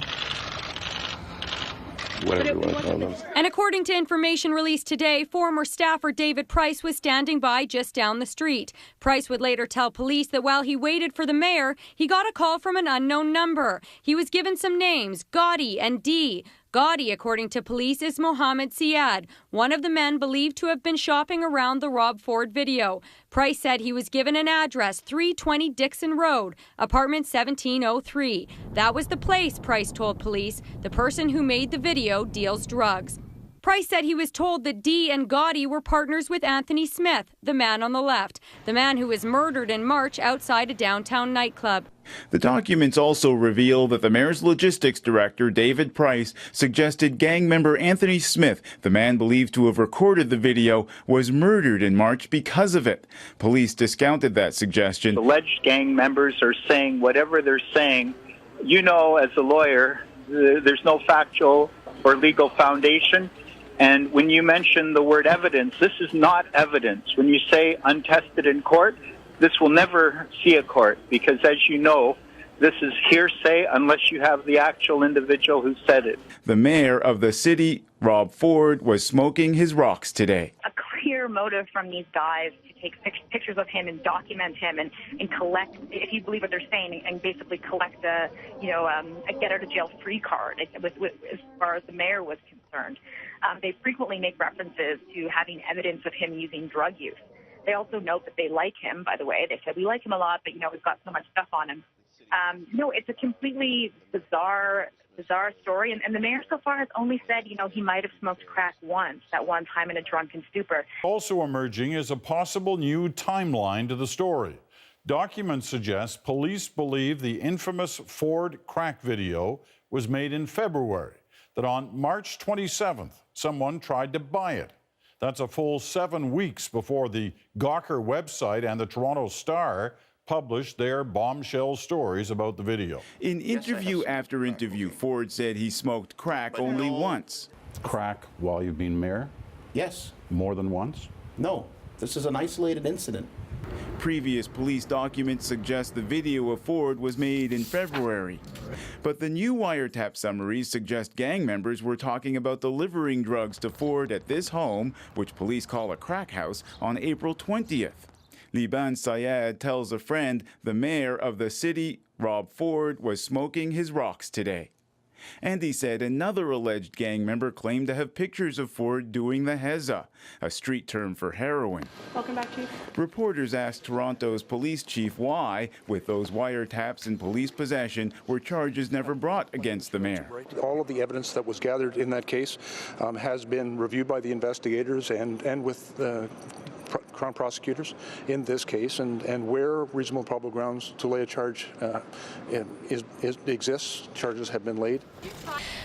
Whatever you want to call them. And according to information released today, former staffer David Price was standing by just down the street. Price would later tell police that while he waited for the mayor, he got a call from an unknown number. He was given some names, Gotti and D. Gotti, according to police, is Mohammed Siad, one of the men believed to have been shopping around the Rob Ford video. Price said he was given an address, 320 Dixon Road, apartment 1703. That was the place, Price told police. The person who made the video deals drugs. Price said he was told that D and Gotti were partners with Anthony Smith, the man on the left, the man who was murdered in March outside a downtown nightclub. The documents also reveal that the mayor's logistics director, David Price, suggested gang member Anthony Smith, the man believed to have recorded the video, was murdered in March because of it. Police discounted that suggestion. Alleged gang members are saying whatever they're saying. You know, as a lawyer, there's no factual or legal foundation. And when you mention the word evidence, this is not evidence. When you say untested in court, this will never see a court because, as you know, this is hearsay unless you have the actual individual who said it. The mayor of the city, Rob Ford, was smoking his rocks today. A clear motive from these guys to take pictures of him and document him and collect, if you believe what they're saying, and basically collect a get out of jail free card as far as the mayor was concerned. They frequently make references to having evidence of him using drug use. They also note that they like him, by the way. They said, we like him a lot, but, we've got so much stuff on him. No, it's a completely bizarre story. And the mayor so far has only said, he might have smoked crack once, that one time in a drunken stupor. Also emerging is a possible new timeline to the story. Documents suggest police believe the infamous Ford crack video was made in February, that on March 27th, someone tried to buy it. That's a full 7 weeks before the Gawker website and the Toronto Star published their bombshell stories about the video. In interview after interview, Ford said he smoked crack only once. Crack while you've been mayor? Yes. More than once? No. This is an isolated incident. Previous police documents suggest the video of Ford was made in February. But the new wiretap summaries suggest gang members were talking about delivering drugs to Ford at this home, which police call a crack house, on April 20th. Liban Syed tells a friend the mayor of the city, Rob Ford, was smoking his rocks today. And he said another alleged gang member claimed to have pictures of Ford doing the hezza, a street term for heroin. Welcome back, Chief. Reporters asked Toronto's police chief why, with those wiretaps in police possession, were charges never brought against the mayor. All of the evidence that was gathered in that case has been reviewed by the investigators and with Crown prosecutors in this case, and where reasonable probable grounds to lay a charge exists, charges have been laid.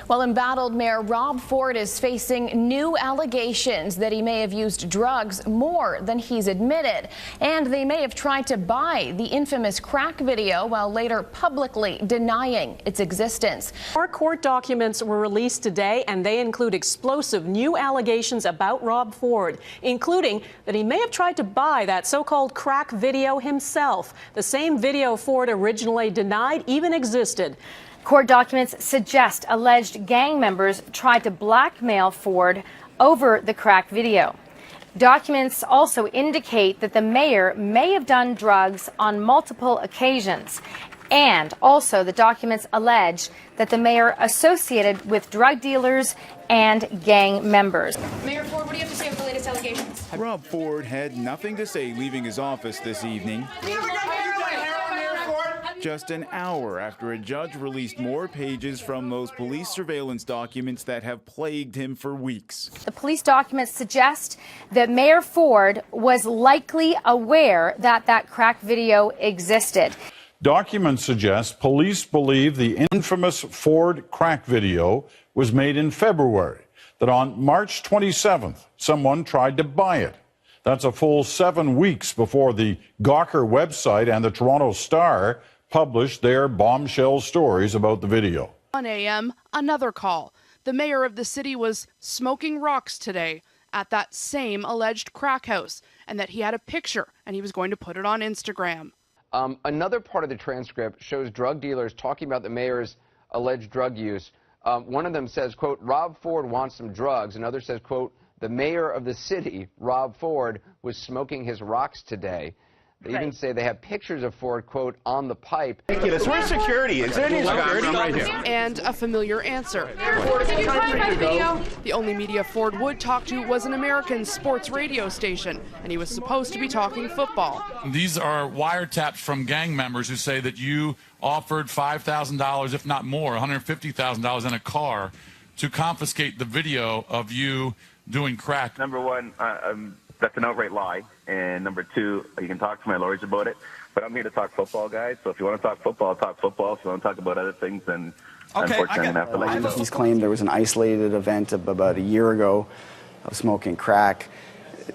Well, embattled Mayor Rob Ford is facing new allegations that he may have used drugs more than he's admitted, and they may have tried to buy the infamous crack video while later publicly denying its existence. More court documents were released today, and they include explosive new allegations about Rob Ford, including that he may have tried to buy that so-called crack video himself, the same video Ford originally denied even existed. Court documents suggest alleged gang members tried to blackmail Ford over the crack video. Documents also indicate that the mayor may have done drugs on multiple occasions. And also the documents allege that the mayor associated with drug dealers and gang members. Mayor Ford, what do you have to say about the latest allegations? Rob Ford had nothing to say leaving his office this evening, just an hour after a judge released more pages from those police surveillance documents that have plagued him for weeks. The police documents suggest that Mayor Ford was likely aware that that crack video existed. Documents suggest police believe the infamous Ford crack video was made in February, that on March 27th, someone tried to buy it. That's a full 7 weeks before the Gawker website and the Toronto Star published their bombshell stories about the video. 1 a.m., another call. The mayor of the city was smoking rocks today at that same alleged crack house, and that he had a picture and he was going to put it on Instagram. Another part of the transcript shows drug dealers talking about the mayor's alleged drug use. One of them says, quote, Rob Ford wants some drugs. Another says, quote, the mayor of the city, Rob Ford, was smoking his rocks today. They even say they have pictures of Ford, quote, on the pipe. Ridiculous. Where's security? Is there any security? Right here. And a familiar answer. The only media Ford would talk to was an American sports radio station, and he was supposed to be talking football. These are wiretaps from gang members who say that you offered $5,000, if not more, $150,000 in a car to confiscate the video of you doing crack. Number one, that's an outright lie. And number two, you can talk to my lawyers about it. But I'm here to talk football, guys. So if you want to talk football, talk football. If you want to talk about other things, then unfortunately I'm going to have to let you know. He's claimed there was an isolated event about a year ago of smoking crack.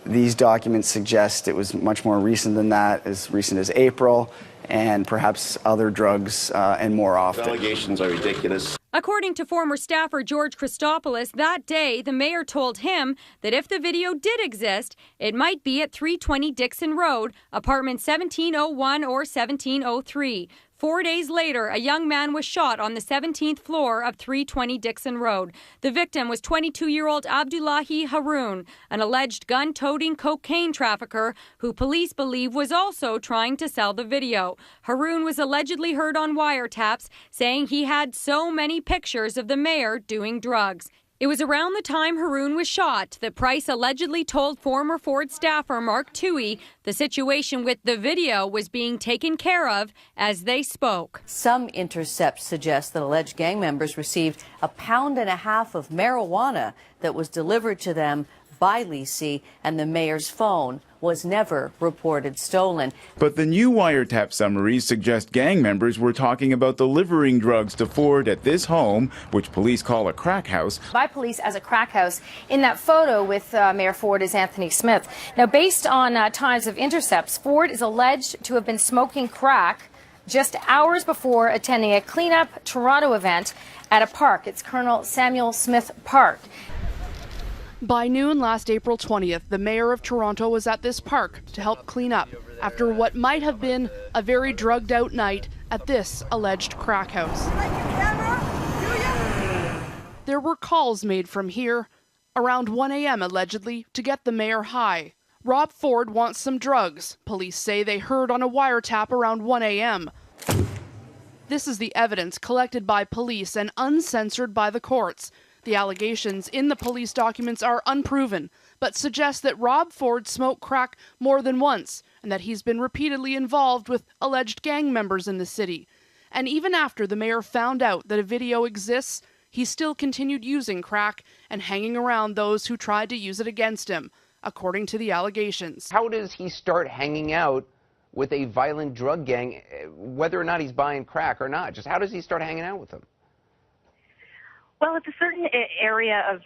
These documents suggest it was much more recent than that, as recent as April, and perhaps other drugs and more often. The allegations are ridiculous. According to former staffer George Christopoulos, that day the mayor told him that if the video did exist, it might be at 320 Dixon Rd, apartment 1701 or 1703. 4 days later, a young man was shot on the 17th floor of 320 Dixon Road. The victim was 22-year-old Abdullahi Haroon, an alleged gun-toting cocaine trafficker who police believe was also trying to sell the video. Haroon was allegedly heard on wiretaps, saying he had so many pictures of the mayor doing drugs. It was around the time Haroon was shot that Price allegedly told former Ford staffer Mark Toohey the situation with the video was being taken care of as they spoke. Some intercepts suggest that alleged gang members received 1.5 pounds of marijuana that was delivered to them by Lisi, and the mayor's phone was never reported stolen. But the new wiretap summaries suggest gang members were talking about delivering drugs to Ford at this home, which police call a crack house. By police as a crack house. In that photo with Mayor Ford is Anthony Smith. Now, based on times of intercepts, Ford is alleged to have been smoking crack just hours before attending a cleanup Toronto event at a park. It's Colonel Samuel Smith Park. By noon last April 20th, the mayor of Toronto was at this park to help clean up after what might have been a very drugged-out night at this alleged crack house. There were calls made from here around 1 a.m. allegedly to get the mayor high. Rob Ford wants some drugs. Police say they heard on a wiretap around 1 a.m. This is the evidence collected by police and uncensored by the courts. The allegations in the police documents are unproven, but suggest that Rob Ford smoked crack more than once, and that he's been repeatedly involved with alleged gang members in the city. And even after the mayor found out that a video exists, he still continued using crack and hanging around those who tried to use it against him. according to the allegations. How does he start hanging out with a violent drug gang, whether or not he's buying crack or not? Just how does he start hanging out with them? Well, it's a certain area of,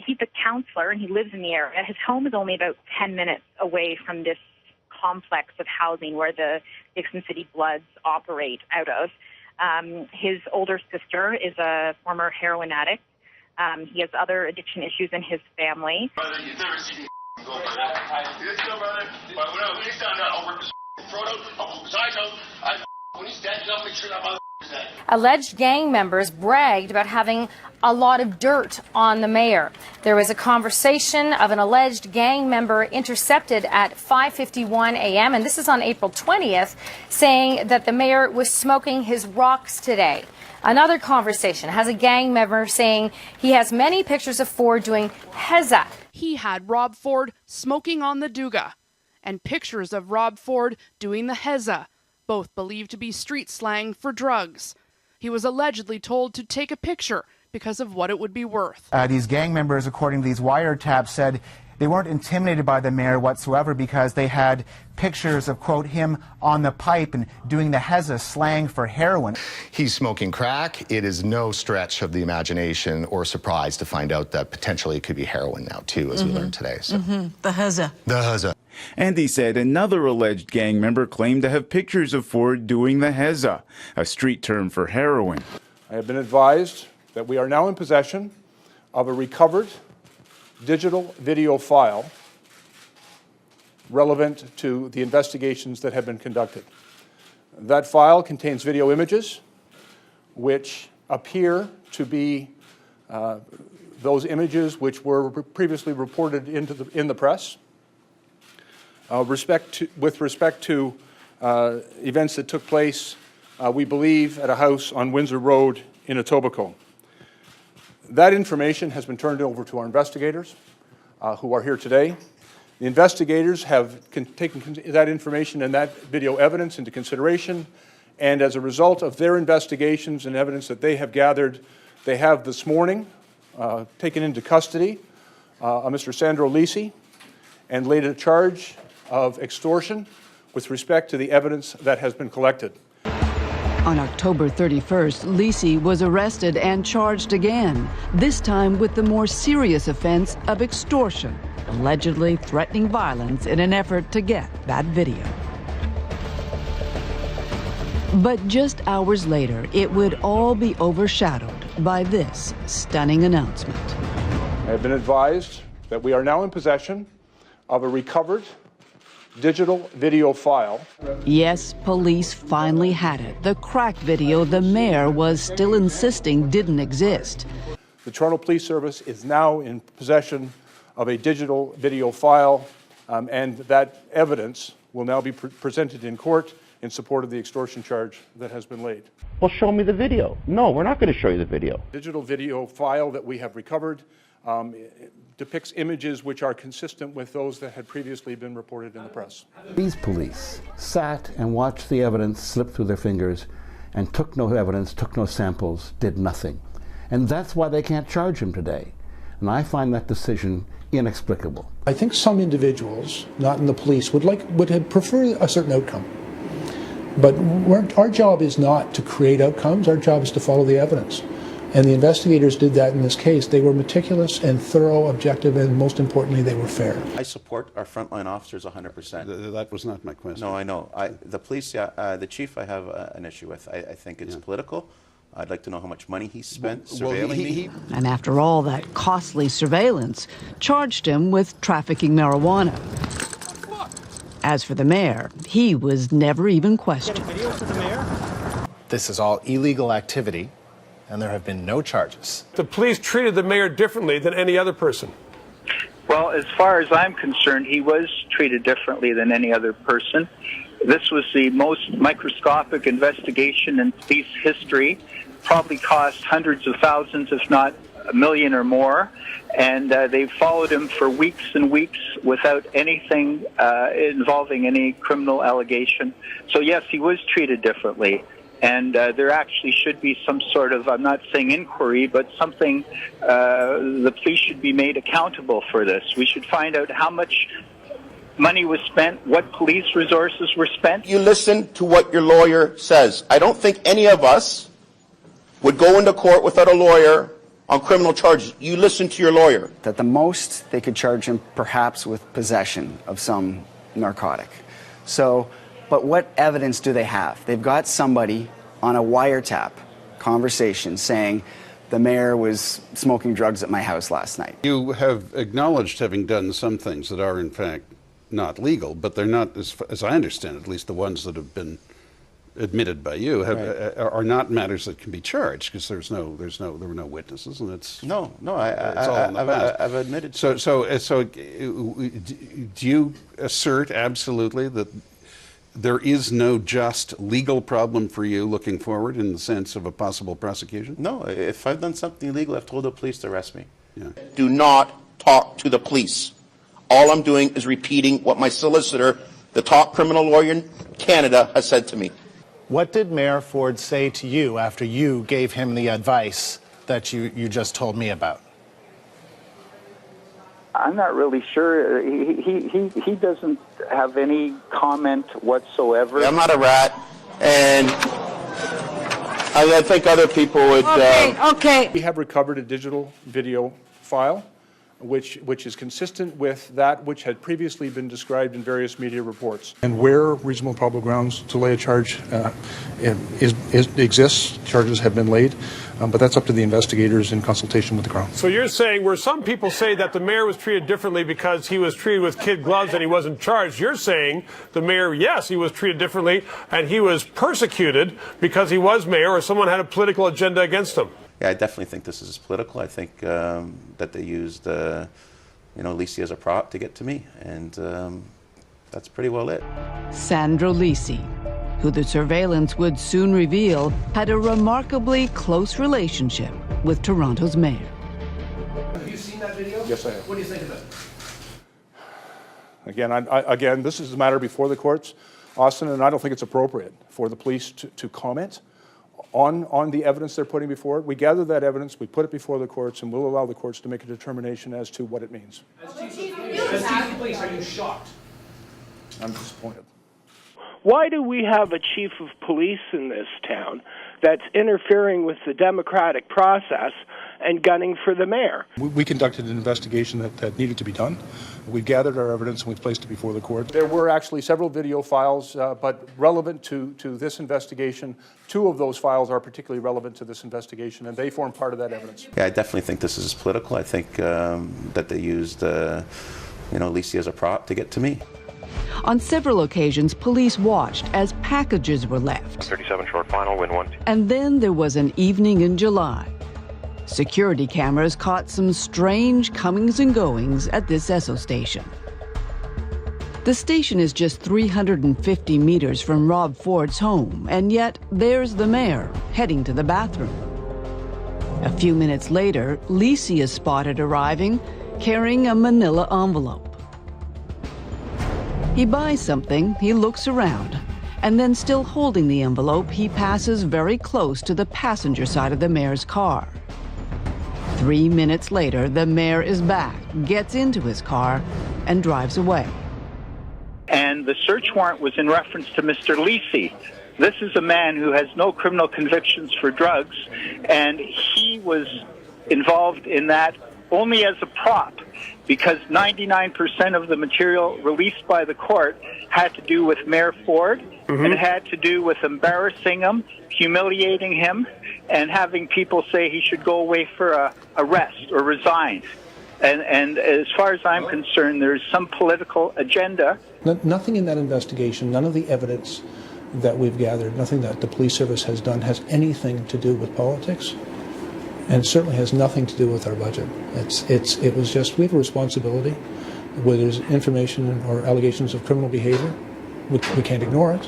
he's a counselor and he lives in the area. His home is only about 10 minutes away from this complex of housing where the Dixon City Bloods operate out of. His older sister is a former heroin addict. He has other addiction issues in his family. Brother, you've never seen me go, brother. You still, brother? But when he's down there, I'll rip his throat out, I'll poop his eyes out. When he stands up, make sure that mother is dead. Alleged gang members bragged about having a lot of dirt on the mayor. There was a conversation of an alleged gang member intercepted at 5:51 a.m., and this is on April 20th, saying that the mayor was smoking his rocks today. Another conversation has a gang member saying he has many pictures of Ford doing hezza. He had Rob Ford smoking on the Duga, and pictures of Rob Ford doing the hezza, both believed to be street slang for drugs. He was allegedly told to take a picture because of what it would be worth. These gang members, according to these wiretaps, said they weren't intimidated by the mayor whatsoever because they had pictures of, quote, him on the pipe and doing the hezza, slang for heroin. He's smoking crack. It is no stretch of the imagination or surprise to find out that potentially it could be heroin now, too, as we learned today. So. The hezza. The hezza. And he said another alleged gang member claimed to have pictures of Ford doing the hezza, a street term for heroin. I have been advised that we are now in possession of a recovered digital video file relevant to the investigations that have been conducted. That file contains video images which appear to be those images which were previously reported in the press. With respect to events that took place, we believe, at a house on Windsor Road in Etobicoke. That information has been turned over to our investigators who are here today. The investigators have taken that information and that video evidence into consideration, and as a result of their investigations and evidence that they have gathered, they have this morning taken into custody Mr. Sandro Lisi and laid a charge of extortion with respect to the evidence that has been collected. On October 31st, Lisi was arrested and charged again, this time with the more serious offense of extortion, allegedly threatening violence in an effort to get that video. But just hours later, it would all be overshadowed by this stunning announcement. I have been advised that we are now in possession of a recovered digital video file. Yes, police finally had it. The crack video the mayor was still insisting didn't exist. The Toronto Police Service is now in possession of a digital video file, and that evidence will now be presented in court in support of the extortion charge that has been laid. Well, show me the video. No, we're not going to show you the video. Digital video file that we have recovered depicts images which are consistent with those that had previously been reported in the press. These police sat and watched the evidence slip through their fingers and took no evidence, took no samples, did nothing. And that's why they can't charge him today. And I find that decision inexplicable. I think some individuals, not in the police, would have preferred a certain outcome. But our job is not to create outcomes, our job is to follow the evidence. And the investigators did that in this case. They were meticulous and thorough, objective, and most importantly, they were fair. I support our frontline officers 100%. That was not my question. No, I know. The police, the chief, I have an issue with. I think it's political. I'd like to know how much money he spent surveilling me. And after all that costly surveillance, charged him with trafficking marijuana. As for the mayor, he was never even questioned. This is all illegal activity, and there have been no charges. The police treated the mayor differently than any other person. Well, as far as I'm concerned, he was treated differently than any other person. This was the most microscopic investigation in police history, probably cost hundreds of thousands, if not $1 million or more, and they followed him for weeks and weeks without anything involving any criminal allegation. So yes, he was treated differently. And there actually should be some sort of, I'm not saying inquiry, but something, the police should be made accountable for this. We should find out how much money was spent, what police resources were spent. You listen to what your lawyer says. I don't think any of us would go into court without a lawyer on criminal charges. You listen to your lawyer. That the most they could charge him perhaps with possession of some narcotic. So, but what evidence do they have? They've got somebody on a wiretap conversation saying the mayor was smoking drugs at my house last night. You have acknowledged having done some things that are in fact not legal, but they're not, as I understand it, at least the ones that have been admitted by you are not matters that can be charged because there were no witnesses, and it's it's all in the past. I've admitted. So do you assert absolutely that there is no just legal problem for you looking forward in the sense of a possible prosecution? No, if I've done something illegal, I've told the police to arrest me. Yeah. Do not talk to the police. All I'm doing is repeating what my solicitor, the top criminal lawyer in Canada, has said to me. What did Mayor Ford say to you after you gave him the advice that you just told me about? I'm not really sure. He doesn't have any comment whatsoever. I'm not a rat, and I think other people would... Okay. We have recovered a digital video file which is consistent with that which had previously been described in various media reports. And where reasonable probable grounds to lay a charge exists, charges have been laid, but that's up to the investigators in consultation with the Crown. So you're saying where some people say that the mayor was treated differently because he was treated with kid gloves and he wasn't charged, you're saying the mayor, yes, he was treated differently and he was persecuted because he was mayor or someone had a political agenda against him. Yeah, I definitely think this is political. I think that they used, Lisi as a prop to get to me, and that's pretty well it. Sandro Lisi, who the surveillance would soon reveal had a remarkably close relationship with Toronto's mayor. Have you seen that video? Yes, I have. What do you think of it? Again, this is a matter before the courts, Austin, and I don't think it's appropriate for the police to comment on the evidence they're putting before it. We gather that evidence, we put it before the courts, and we'll allow the courts to make a determination as to what it means. As chief of police, are you shocked? I'm disappointed. Why do we have a chief of police in this town that's interfering with the democratic process and gunning for the mayor? We conducted an investigation that needed to be done. We've gathered our evidence and we've placed it before the court. There were actually several video files, but relevant to this investigation. 2 of those files are particularly relevant to this investigation, and they form part of that evidence. Yeah, I definitely think this is political. I think that they used, Lisi as a prop to get to me. On several occasions, police watched as packages were left. 37 short final, win 1. And then there was an evening in July. Security cameras caught some strange comings and goings at this Esso station. The station is just 350 meters from Rob Ford's home, and yet there's the mayor heading to the bathroom. A few minutes later, Lisi is spotted arriving, carrying a manila envelope. He buys something, he looks around, and then still holding the envelope, he passes very close to the passenger side of the mayor's car. 3 minutes later, the mayor is back, gets into his car, and drives away. And the search warrant was in reference to Mr. Lisi. This is a man who has no criminal convictions for drugs, and he was involved in that only as a prop, because 99% of the material released by the court had to do with Mayor Ford. Mm-hmm. It had to do with embarrassing him, humiliating him, and having people say he should go away for arrest or resign. And as far as I'm concerned, there's some political agenda. Nothing in that investigation, none of the evidence that we've gathered, nothing that the police service has done has anything to do with politics. And it certainly has nothing to do with our budget. It was just, we have a responsibility where there's information or allegations of criminal behavior. We can't ignore it.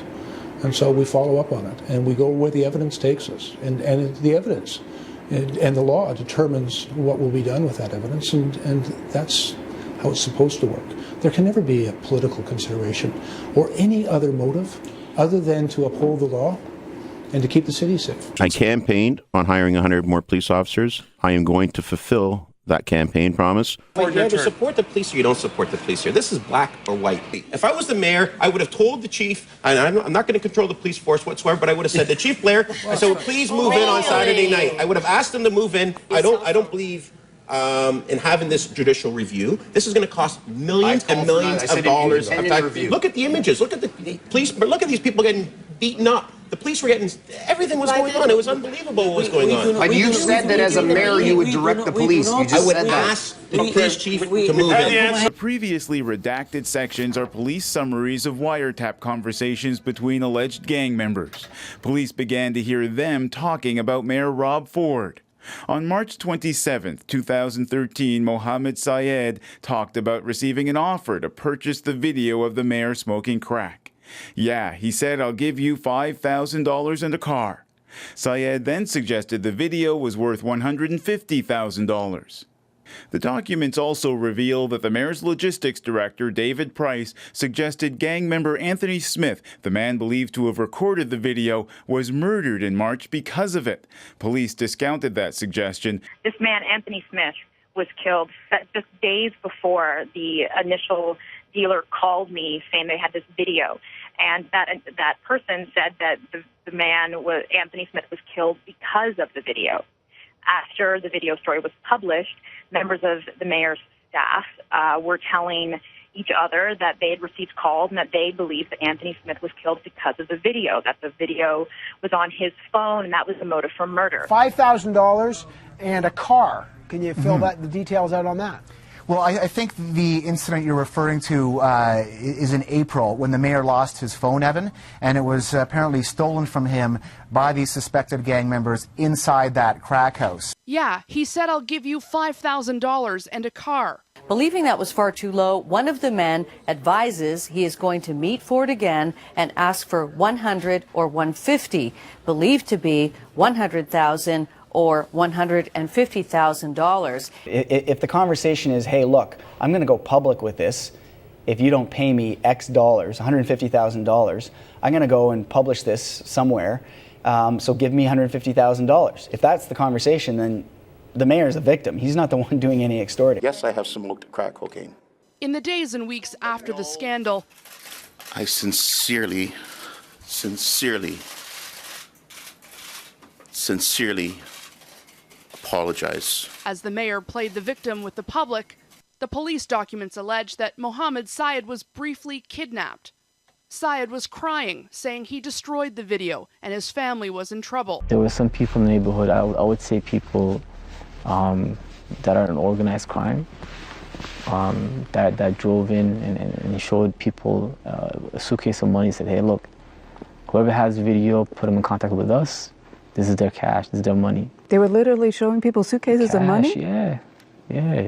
And so we follow up on it. And we go where the evidence takes us. And the evidence and the law determines what will be done with that evidence. And that's how it's supposed to work. There can never be a political consideration or any other motive other than to uphold the law and to keep the city safe. I campaigned on hiring 100 more police officers. I am going to fulfill that campaign promise. You either support the police or you don't support the police here. This is black or white. If I was the mayor, I would have told the chief, and I'm not going to control the police force whatsoever, but I would have said to Chief Blair, I said, well, please move in on Saturday night. I would have asked him to move in. I don't believe in having this judicial review. This is going to cost millions and millions of dollars. Look at the images. Look at the police. But look at these people getting beaten up. The police were getting, everything was going on. It was unbelievable what was going on. But you said that as a mayor you would direct the police. You just said that. I would ask the police chief to move in. The previously redacted sections are police summaries of wiretap conversations between alleged gang members. Police began to hear them talking about Mayor Rob Ford. On March 27, 2013, Mohammed Syed talked about receiving an offer to purchase the video of the mayor smoking crack. Yeah, he said, I'll give you $5,000 and a car. Syed then suggested the video was worth $150,000. The documents also reveal that the mayor's logistics director, David Price, suggested gang member Anthony Smith, the man believed to have recorded the video, was murdered in March because of it. Police discounted that suggestion. This man, Anthony Smith, was killed just days before the initial dealer called me saying they had this video. And that person said that the man, Anthony Smith, was killed because of the video. After the video story was published, members of the mayor's staff were telling each other that they had received calls and that they believed that Anthony Smith was killed because of the video, that the video was on his phone and that was the motive for murder. $5,000 and a car. Can you fill the details out on that? Well, I think the incident you're referring to is in April when the mayor lost his phone, Evan, and it was apparently stolen from him by these suspected gang members inside that crack house. Yeah, he said, I'll give you $5,000 and a car. Believing that was far too low, one of the men advises he is going to meet Ford again and ask for $100 or $150, believed to be $100,000 or $150,000. If the conversation is, hey, look, I'm going to go public with this. If you don't pay me X dollars, $150,000, I'm going to go and publish this somewhere. So give me $150,000. If that's the conversation, then the mayor is a victim. He's not the one doing any extorting. Yes, I have smoked crack cocaine. In the days and weeks after the scandal, I sincerely apologize. As the mayor played the victim with the public, the police documents allege that Mohammed Syed was briefly kidnapped. Syed was crying, saying he destroyed the video and his family was in trouble. There were some people in the neighborhood, I would say people that are in organized crime, that drove in and showed people a suitcase of money, said, hey, look, whoever has the video, put them in contact with us. This is their cash, this is their money. They were literally showing people suitcases of money? Yeah.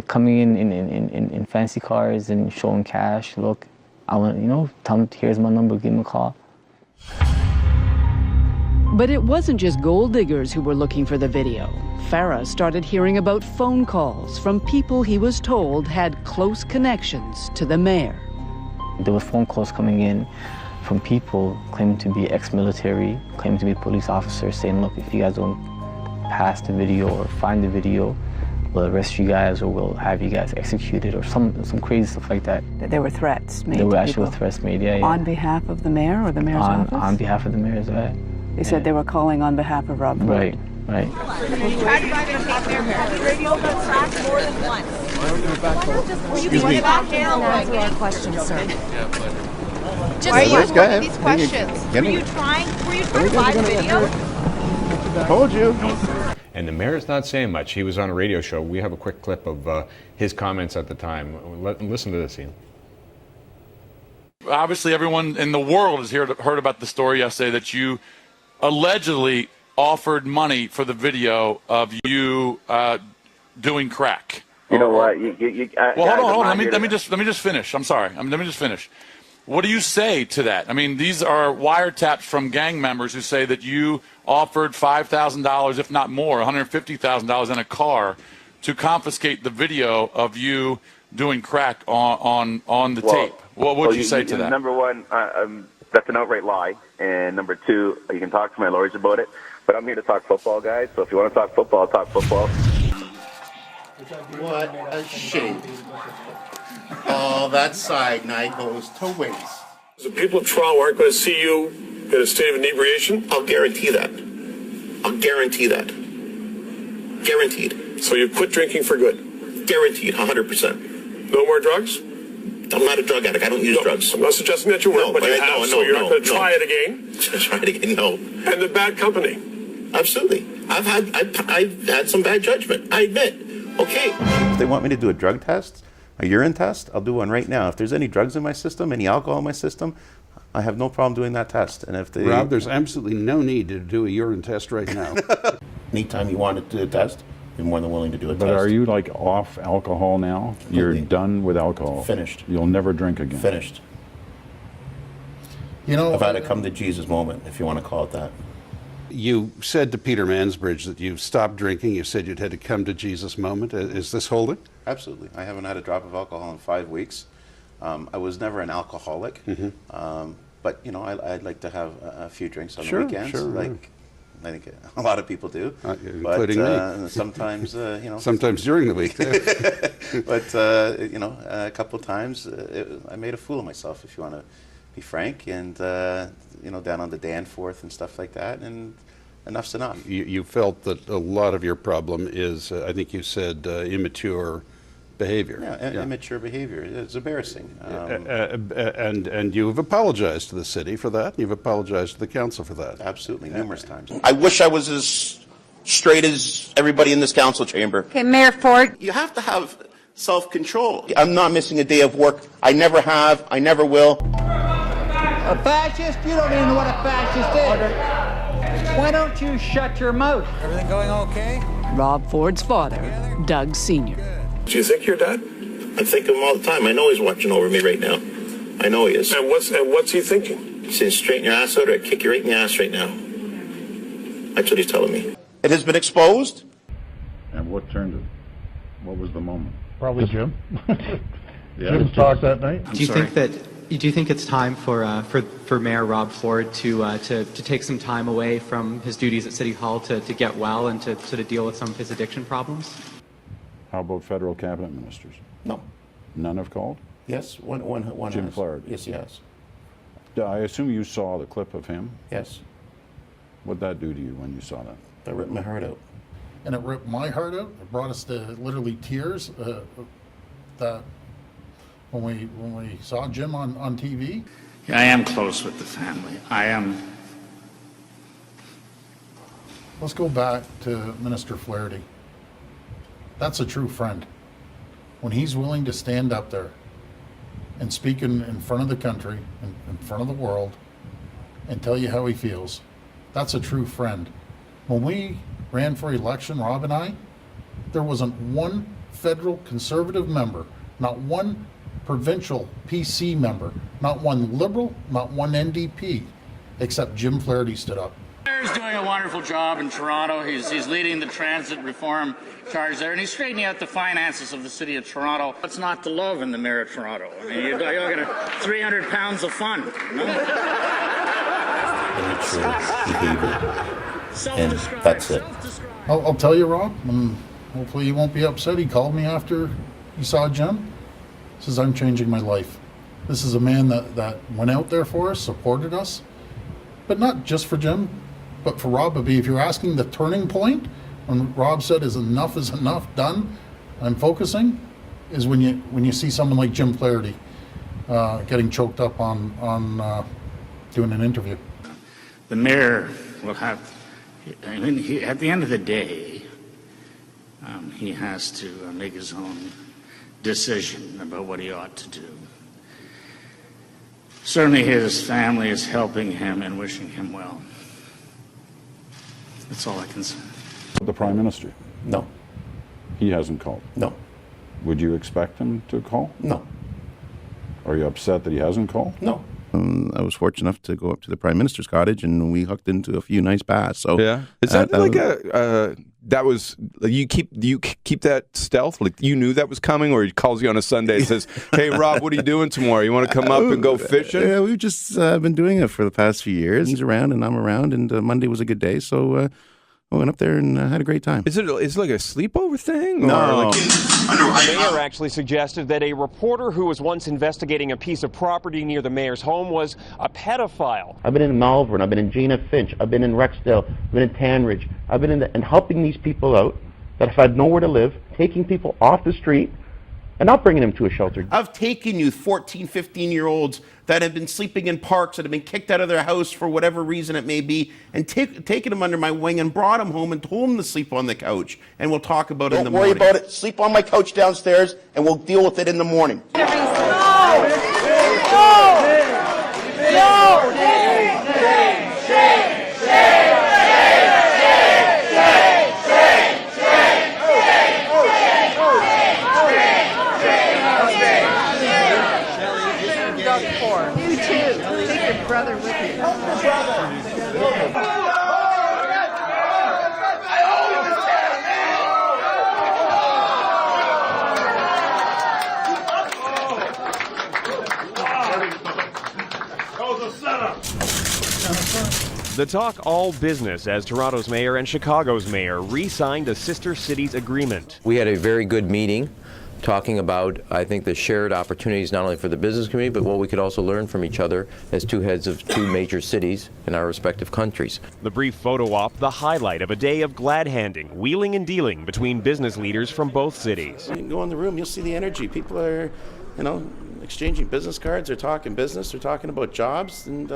Coming in fancy cars and showing cash. Look, I want, tell them, here's my number, give them a call. But it wasn't just gold diggers who were looking for the video. Farah started hearing about phone calls from people he was told had close connections to the mayor. There was phone calls coming in from people claiming to be ex-military, claiming to be police officers, saying, look, if you guys don't pass the video or find the video, we'll arrest you guys or we'll have you guys executed or some crazy stuff like that. There were threats made. There were actual threats made, yeah. On behalf of the mayor or the mayor's office? On behalf of the mayor's, right. They said they were calling on behalf of Rob Ford. Right. You tried to drive in there. Have you radioed the track more than once? Were you being about him? Answer our questions, sir. Just answer these questions. Were you trying to buy the video? Told you. And the mayor's not saying much. He was on a radio show. We have a quick clip of his comments at the time. Listen to this, Ian. Obviously, everyone in the world has heard about the story yesterday that you allegedly offered money for the video of you doing crack. You know what? Well, hold on. Let me just finish. I'm sorry. Let me just finish. What do you say to that? I mean, these are wiretaps from gang members who say that you offered $5,000, if not more, $150,000 in a car to confiscate the video of you doing crack on the tape. What would you say to that? Number one, that's an outright lie, and number two, you can talk to my lawyers about it. But I'm here to talk football, guys. So if you want to talk football, I'll talk football. What a shame. All that side night goes to waste. The people of Toronto aren't going to see you in a state of inebriation? I'll guarantee that. I'll guarantee that. Guaranteed. So you've quit drinking for good? Guaranteed, 100%. No more drugs? I'm not a drug addict. I don't use drugs. I'm not suggesting that you were, but you have, so you're not going to try it again? Try it again, no. And the bad company? Absolutely. I've had some bad judgment, I admit. Okay. If they want me to do a drug test, a urine test, I'll do one right now. If there's any drugs in my system, any alcohol in my system, I have no problem doing that test. And if they... Rob, there's absolutely no need to do a urine test right now. Anytime you want to do a test, you're more than willing to do a test. But are you like off alcohol now? Completely. You're done with alcohol? Finished. You'll never drink again? Finished. You know, I've had a come to Jesus moment, if you want to call it that. You said to Peter Mansbridge that you stopped drinking. You said you'd had a come to Jesus moment. Is this holding? Absolutely. I haven't had a drop of alcohol in 5 weeks. I was never an alcoholic, but you know, I'd like to have a few drinks on the weekends, like I think a lot of people do, including me. Sometimes, you know, sometimes during the week. But you know, a couple of times I made a fool of myself, if you want to be frank, and you know, down on the Danforth and stuff like that, and enough's enough. You felt that a lot of your problem is, I think you said, immature behavior. Yeah, immature behavior. It's embarrassing. And you've apologized to the city for that. You've apologized to the council for that. Absolutely, numerous times. I wish I was as straight as everybody in this council chamber. Okay, Mayor Ford. You have to have self-control. I'm not missing a day of work. I never have. I never will. A fascist? You don't even know what a fascist is. Why don't you shut your mouth? Everything going okay? Rob Ford's father, Doug Sr. Do you think you're dad? I think of him all the time. I know he's watching over me right now. I know he is. And what's he thinking? He's saying, straighten your ass out or I'd kick you right in the ass right now. That's what he's telling me. It has been exposed. And what turned it? What was the moment? Probably Jim. Jim talked that night. Do you think it's time for Mayor Rob Ford to take some time away from his duties at City Hall to get well and to sort of deal with some of his addiction problems? How about federal cabinet ministers? No. None have called? Yes, one Jim has. Flaherty? Yes, he has. I assume you saw the clip of him? Yes. What'd that do to you when you saw that? That ripped my heart out. And it ripped my heart out. It brought us to literally tears. That when we saw Jim on TV. I am close with the family. I am. Let's go back to Minister Flaherty. That's a true friend. When he's willing to stand up there and speak in front of the country, in front of the world, and tell you how he feels, that's a true friend. When we ran for election, Rob and I, there wasn't one federal Conservative member, not one provincial PC member, not one Liberal, not one NDP, except Jim Flaherty stood up. Mayor's doing a wonderful job in Toronto. He's leading the transit reform charge there, and he's straightening out the finances of the city of Toronto. What's not to love in the mayor of Toronto? I mean, you're going to 300 pounds of fun. No? And that's it. I'll tell you, Rob, and hopefully you won't be upset. He called me after he saw Jim. He says, I'm changing my life. This is a man that went out there for us, supported us, but not just for Jim, but for Rob. If you're asking the turning point, when Rob said is enough, done, I'm focusing, is when you see someone like Jim Flaherty getting choked up on doing an interview. The mayor will have, I mean, at the end of the day, he has to make his own decision about what he ought to do. Certainly his family is helping him and wishing him well. That's all I can say. The Prime Minister? No. He hasn't called? No. Would you expect him to call? No. Are you upset that he hasn't called? No. I was fortunate enough to go up to the Prime Minister's cottage, and we hooked into a few nice bass. So yeah, it sounded like that was you keep that stealth? Like you knew that was coming, or he calls you on a Sunday and says, "Hey, Rob, what are you doing tomorrow? You want to come up and go fishing?" Yeah, we've just been doing it for the past few years. He's around and I'm around, and Monday was a good day, so I went up there and had a great time. Is it like a sleepover thing? No. The mayor actually suggested that a reporter who was once investigating a piece of property near the mayor's home was a pedophile. I've been in Malvern, I've been in Gina Finch, I've been in Rexdale, I've been in Tanridge. I've been and helping these people out that have had nowhere to live, taking people off the street and not bringing them to a shelter. I've taken you 14, 15-year-olds that have been sleeping in parks, that have been kicked out of their house for whatever reason it may be, and taken them under my wing and brought them home and told them to sleep on the couch. And we'll talk about it in the morning. Don't worry about it. Sleep on my couch downstairs, and we'll deal with it in the morning. Brother with you. The talk all business as Toronto's mayor and Chicago's mayor re-signed a sister cities agreement. We had a very good meeting talking about, I think, the shared opportunities not only for the business community, but what we could also learn from each other as two heads of two major cities in our respective countries. The brief photo op, the highlight of a day of glad-handing, wheeling and dealing between business leaders from both cities. You can go in the room, you'll see the energy. People are, exchanging business cards, they're talking business, they're talking about jobs, and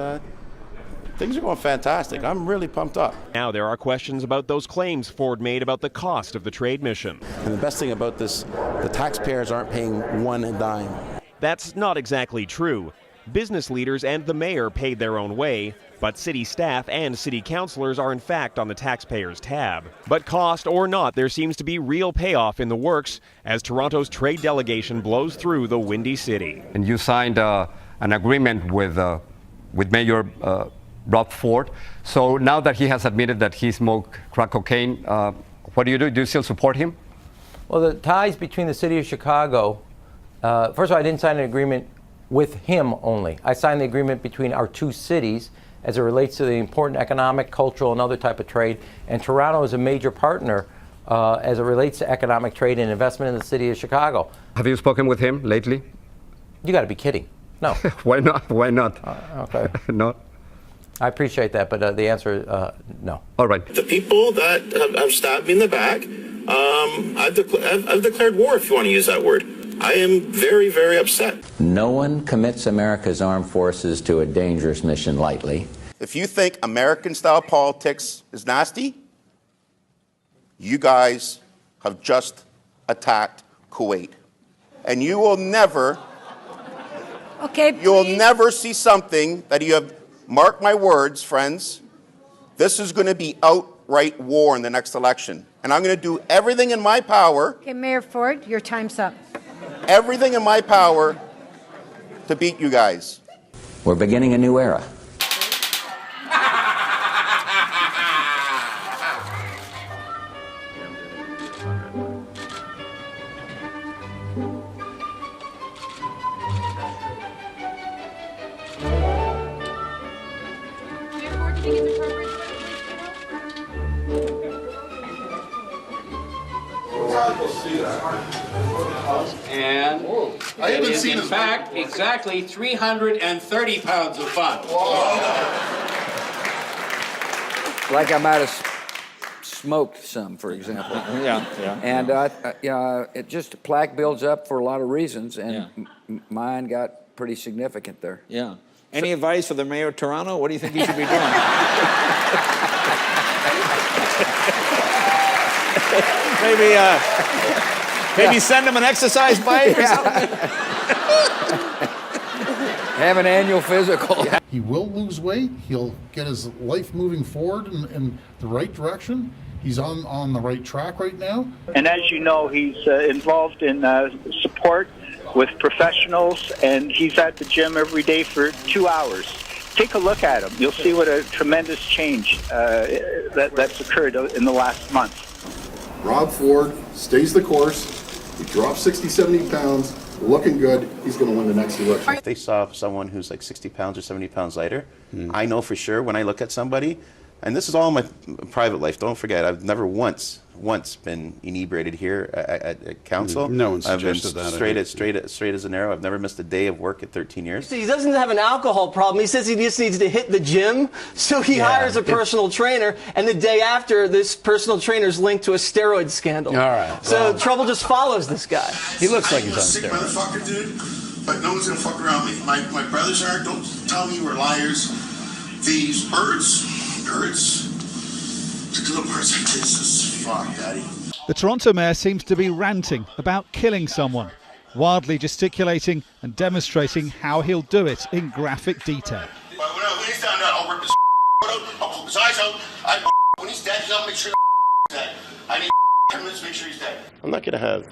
things are going fantastic. I'm really pumped up. Now there are questions about those claims Ford made about the cost of the trade mission. And the best thing about this, the taxpayers aren't paying one dime. That's not exactly true. Business leaders and the mayor paid their own way, but city staff and city councilors are in fact on the taxpayers' tab. But cost or not, there seems to be real payoff in the works as Toronto's trade delegation blows through the Windy City. And you signed an agreement with Mayor Rob Ford. So now that he has admitted that he smoked crack cocaine, what do you do? Do you still support him? Well, the ties between the city of Chicago, first of all, I didn't sign an agreement with him only. I signed the agreement between our two cities as it relates to the important economic, cultural, and other type of trade. And Toronto is a major partner as it relates to economic trade and investment in the city of Chicago. Have you spoken with him lately? You got to be kidding. No. Why not? Why not? Okay. No. I appreciate that, but the answer is no. All right. The people that have stabbed me in the back, I've declared war, if you want to use that word. I am very, very upset. No one commits America's armed forces to a dangerous mission lightly. If you think American-style politics is nasty, you guys have just attacked Kuwait. And you will never, you will never see something that you have. Mark my words, friends, this is going to be outright war in the next election. And I'm going to do everything in my power. Okay, Mayor Ford, your time's up. Everything in my power to beat you guys. We're beginning a new era. And it is, in fact, exactly 330 pounds of fun. Like I might have smoked some, for example. Yeah. And it just plaque builds up for a lot of reasons, and mine got pretty significant there. Yeah. Any advice for the mayor of Toronto? What do you think he should be doing? Maybe send him an exercise bike or something? Have an annual physical. He will lose weight. He'll get his life moving forward in the right direction. He's on the right track right now. And as you know, he's involved in support with professionals, and he's at the gym every day for 2 hours. Take a look at him. You'll see what a tremendous change that's occurred in the last month. Rob Ford stays the course. He drops 60, 70 pounds, looking good. He's going to win the next election. If they saw someone who's like 60 pounds or 70 pounds lighter, I know for sure when I look at somebody, and this is all my private life, don't forget, I've never once been inebriated here at council. No one I've been suggested that. straight as an arrow. I've never missed a day of work at 13 years. He doesn't have an alcohol problem. He says he just needs to hit the gym, so he hires a personal trainer, and the day after, this personal trainer's linked to a steroid scandal. All right. So trouble just follows this guy. He looks like he's on sick steroids. motherfucker, dude, but no one's gonna fuck around me. My brothers are. Don't tell me we're liars. These birds, the little birds like this. Fuck, daddy. The Toronto mayor seems to be ranting about killing someone, wildly gesticulating and demonstrating how he'll do it in graphic detail. When he's done that, I'll rip his out, I'll poke his eyes out. When he's dead, I'll make sure he's dead. I need 10 minutes to make sure he's dead. I'm not going to have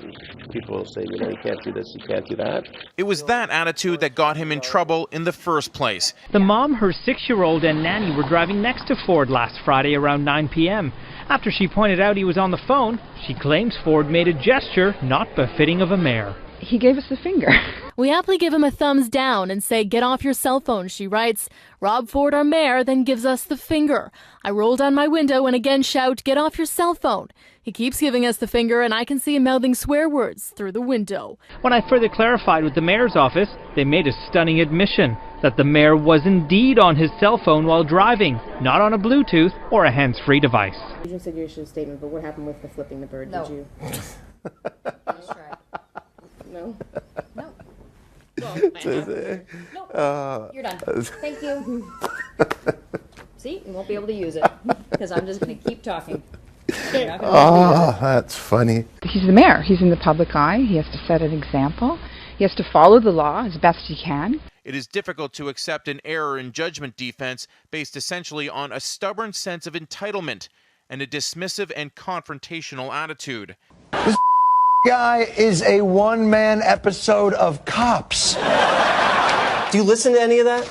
people say, you know, you can't do this, you can't do that. It was that attitude that got him in trouble in the first place. The mom, her 6-year-old, and nanny were driving next to Ford last Friday around 9 p.m. After she pointed out he was on the phone, she claims Ford made a gesture not befitting of a mayor. He gave us the finger. We aptly give him a thumbs down and say, "Get off your cell phone," she writes. Rob Ford, our mayor, then gives us the finger. I roll down my window and again shout, "Get off your cell phone." He keeps giving us the finger, and I can see him mouthing swear words through the window. When I further clarified with the mayor's office, they made a stunning admission that the mayor was indeed on his cell phone while driving, not on a Bluetooth or a hands-free device. You just said you issued a statement, but what happened with the flipping the bird? No. Did you? No. No. You're done. Thank you. See, you won't be able to use it because I'm just going to keep talking. Oh, that's funny. He's the mayor. He's in the public eye. He has to set an example. He has to follow the law as best he can. It is difficult to accept an error in judgment defense based essentially on a stubborn sense of entitlement and a dismissive and confrontational attitude. This guy is a one-man episode of Cops. Do you listen to any of that?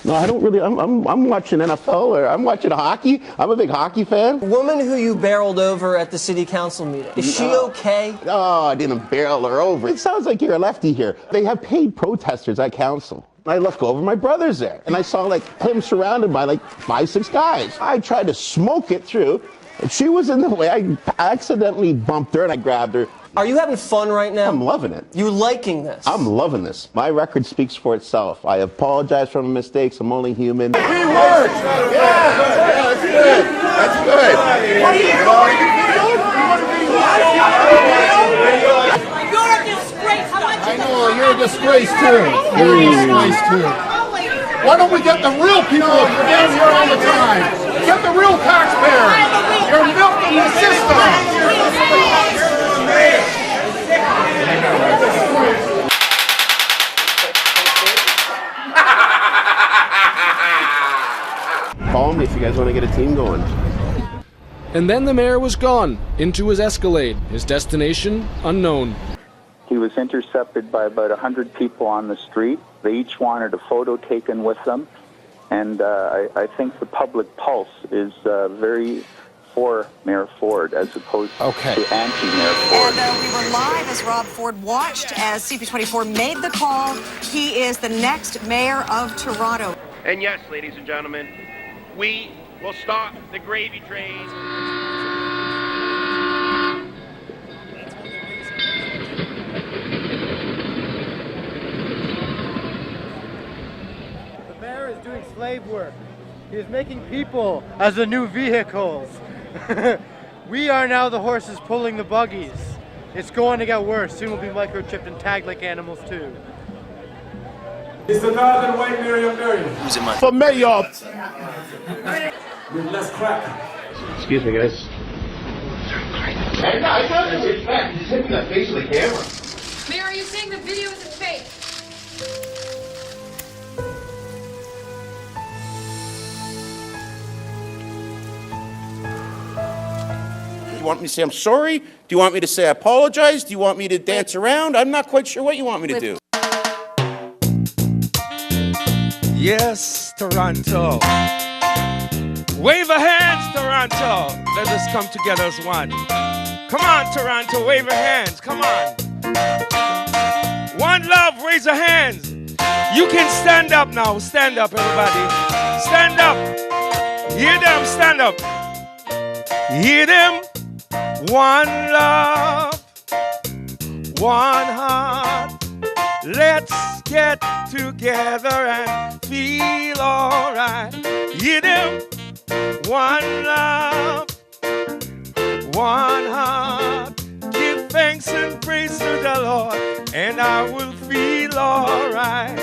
No, I don't really. I'm watching NFL or I'm watching hockey. I'm a big hockey fan. The woman who you barreled over at the city council meeting, is she okay? Oh, I didn't barrel her over. It sounds like you're a lefty here. They have paid protesters at council. I look over, my brother's there, and I saw like him surrounded by like 5, 6 guys. I tried to smoke it through, and she was in the way. I accidentally bumped her and I grabbed her. Are you having fun right now? I'm loving it. You're liking this? I'm loving this. My record speaks for itself. I apologize for my mistakes. I'm only human. He worked! Yeah, that's good. That's good. What are you You're a disgrace. I know, you're a disgrace too. You're a disgrace too. Why don't we get the real people who are down here all the time? Get the real taxpayers. You're milking the system. Call me if you guys want to get a team going. And then the mayor was gone into his Escalade, his destination unknown. He was intercepted by about 100 people on the street. They each wanted a photo taken with them. And I think the public pulse is very for Mayor Ford as opposed to anti-Mayor Ford. And we were live as Rob Ford watched as CP24 made the call. He is the next mayor of Toronto. And yes, ladies and gentlemen, we will stop the gravy train. The mayor is doing slave work. He is making people as the new vehicles. We are now the horses pulling the buggies. It's going to get worse. Soon we'll be microchipped and tagged like animals too. It's the northern white Miriam. Who's it, man? For mayor. With less crack. Excuse me, guys. Hey, no, I got no respect. He's hitting the face of the camera. Mayor, are you saying the video isn't fake? Do you want me to say I'm sorry? Do you want me to say I apologize? Do you want me to dance around? I'm not quite sure what you want me to do. Yes, Toronto. Wave a hands, Toronto. Let us come together as one. Come on, Toronto, wave your hands. Come on. One love, raise your hands. You can stand up now. Stand up, everybody. Stand up. Hear them, stand up. Hear them. One love, one heart. Let's get together and feel alright. Hear them. One love, one heart. Give thanks and praise to the Lord, and I will feel alright.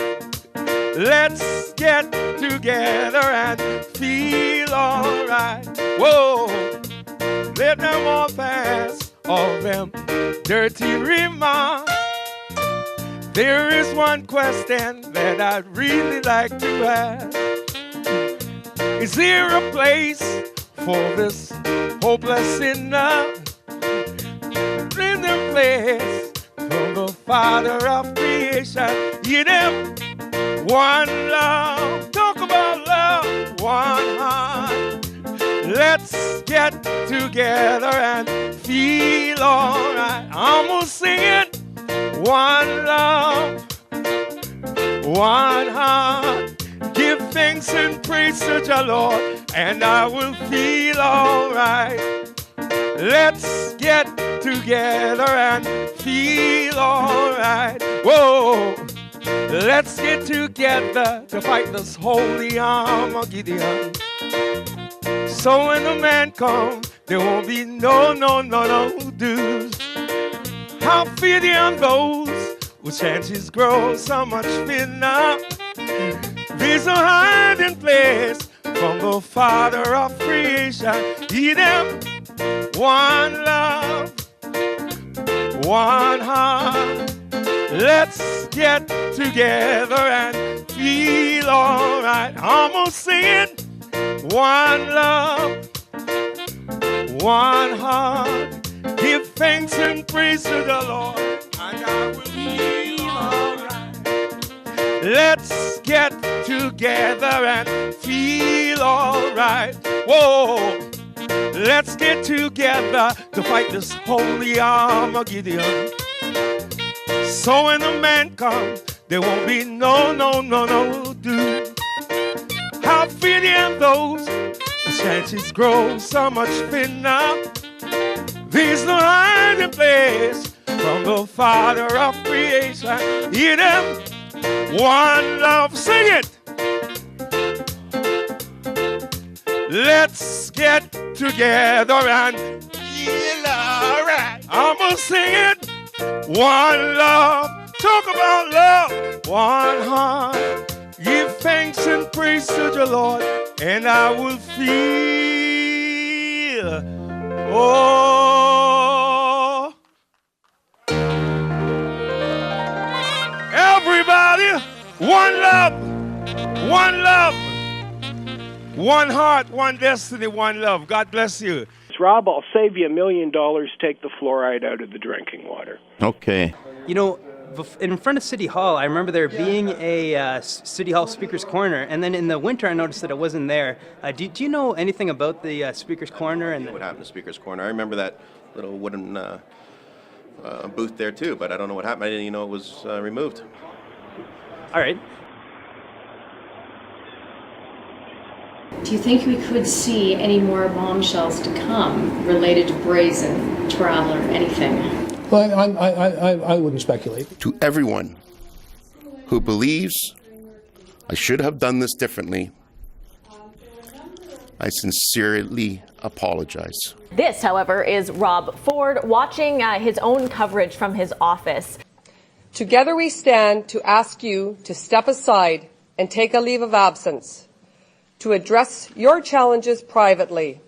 Let's get together and feel alright. Whoa, let them all pass, all them dirty remarks. There is one question that I'd really like to ask. Is there a place for this hopeless sinner? In the place from the Father of creation. Hear them. One love. Talk about love. One heart. Let's get together and feel alright. I'm gonna sing it. One love. One heart. Give thanks and praise to the Lord, and I will feel alright. Let's get together and feel alright. Whoa, let's get together to fight this holy Armageddon. So when the man comes, there won't be no dues. How fear on those whose chances grow so much thinner. There's no hiding place from the Father of creation. Hear them. One love, one heart. Let's get together and feel alright. I'm gonna sing it. One love, one heart. Give thanks and praise to the Lord, and I will feel alright. Let's get together and feel alright. Whoa, let's get together to fight this holy Armageddon. So when the man comes, there won't be no doom. How fear those the chances grow so much thinner. There's no hiding place from the Father of creation. Hear them. One love, sing it. Let's get together and feel alright. I'm gonna sing it. One love, talk about love. One heart, give thanks and praise to the Lord, and I will feel. Oh, everybody, one love, one love, one heart, one destiny, one love. God bless you. Rob, I'll save you $1 million. Take the fluoride out of the drinking water. Okay. You know, in front of City Hall, I remember there being a City Hall Speaker's Corner, and then in the winter I noticed that it wasn't there. Do you know anything about the Speaker's Corner? And what happened to Speaker's Corner? I remember that little wooden booth there too, but I don't know what happened. I didn't even know it was removed. All right. Do you think we could see any more bombshells to come related to Brazen, Travel, or anything? Well, I wouldn't speculate. To everyone who believes I should have done this differently, I sincerely apologize. This, however, is Rob Ford watching his own coverage from his office. Together we stand to ask you to step aside and take a leave of absence, to address your challenges privately,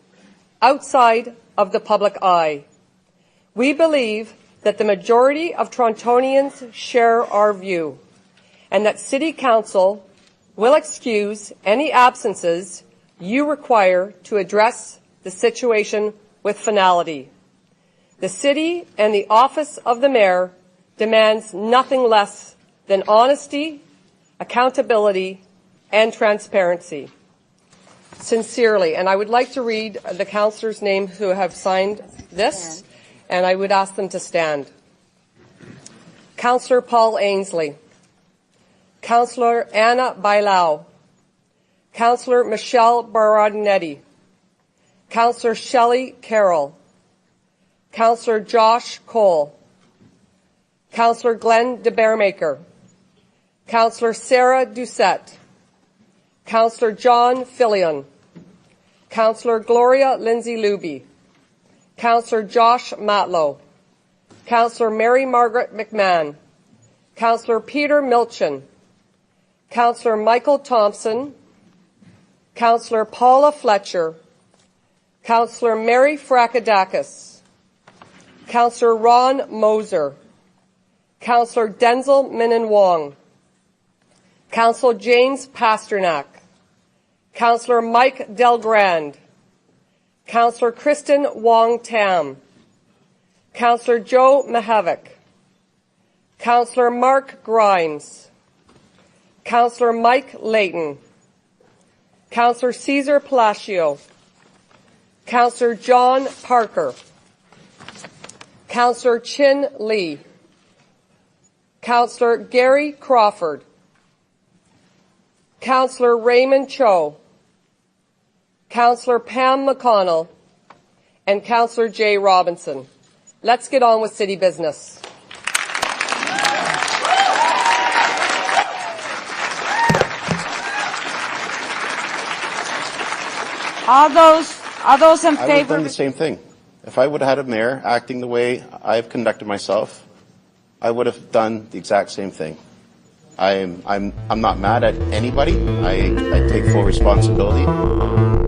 outside of the public eye. We believe that the majority of Torontonians share our view, and that City Council will excuse any absences you require to address the situation with finality. The City and the Office of the Mayor demands nothing less than honesty, accountability, and transparency. Sincerely, and I would like to read the councillors' names who have signed this. and I would ask them to stand. Councillor Paul Ainsley, Councillor Anna Bailao, Councillor Michelle Berardinetti, Councillor Shelley Carroll, Councillor Josh Cole, Councillor Glenn DeBearmaker, Councillor Sarah Doucette, Councillor John Fillion, Councillor Gloria Lindsay Luby, Councillor Josh Matlow, Councillor Mary Margaret McMahon, Councillor Peter Milchin, Councillor Michael Thompson, Councillor Paula Fletcher, Councillor Mary Frakadakis, Councillor Ron Moser, Councillor Denzel Minan Wong, Councillor James Pasternak, Councillor Mike Delgrand, Councillor Kristen Wong Tam, Councillor Joe Mahavik, Councillor Mark Grimes, Councillor Mike Layton, Councillor Cesar Palacio, Councillor John Parker, Councillor Chin Lee, Councillor Gary Crawford, Councillor Raymond Cho, Councillor Pam McConnell, and Councillor Jay Robinson. Let's get on with city business. All those in I would have favor? done the same thing. If I would have had a mayor acting the way I've conducted myself, I would have done the exact same thing. I'm not mad at anybody. I take full responsibility.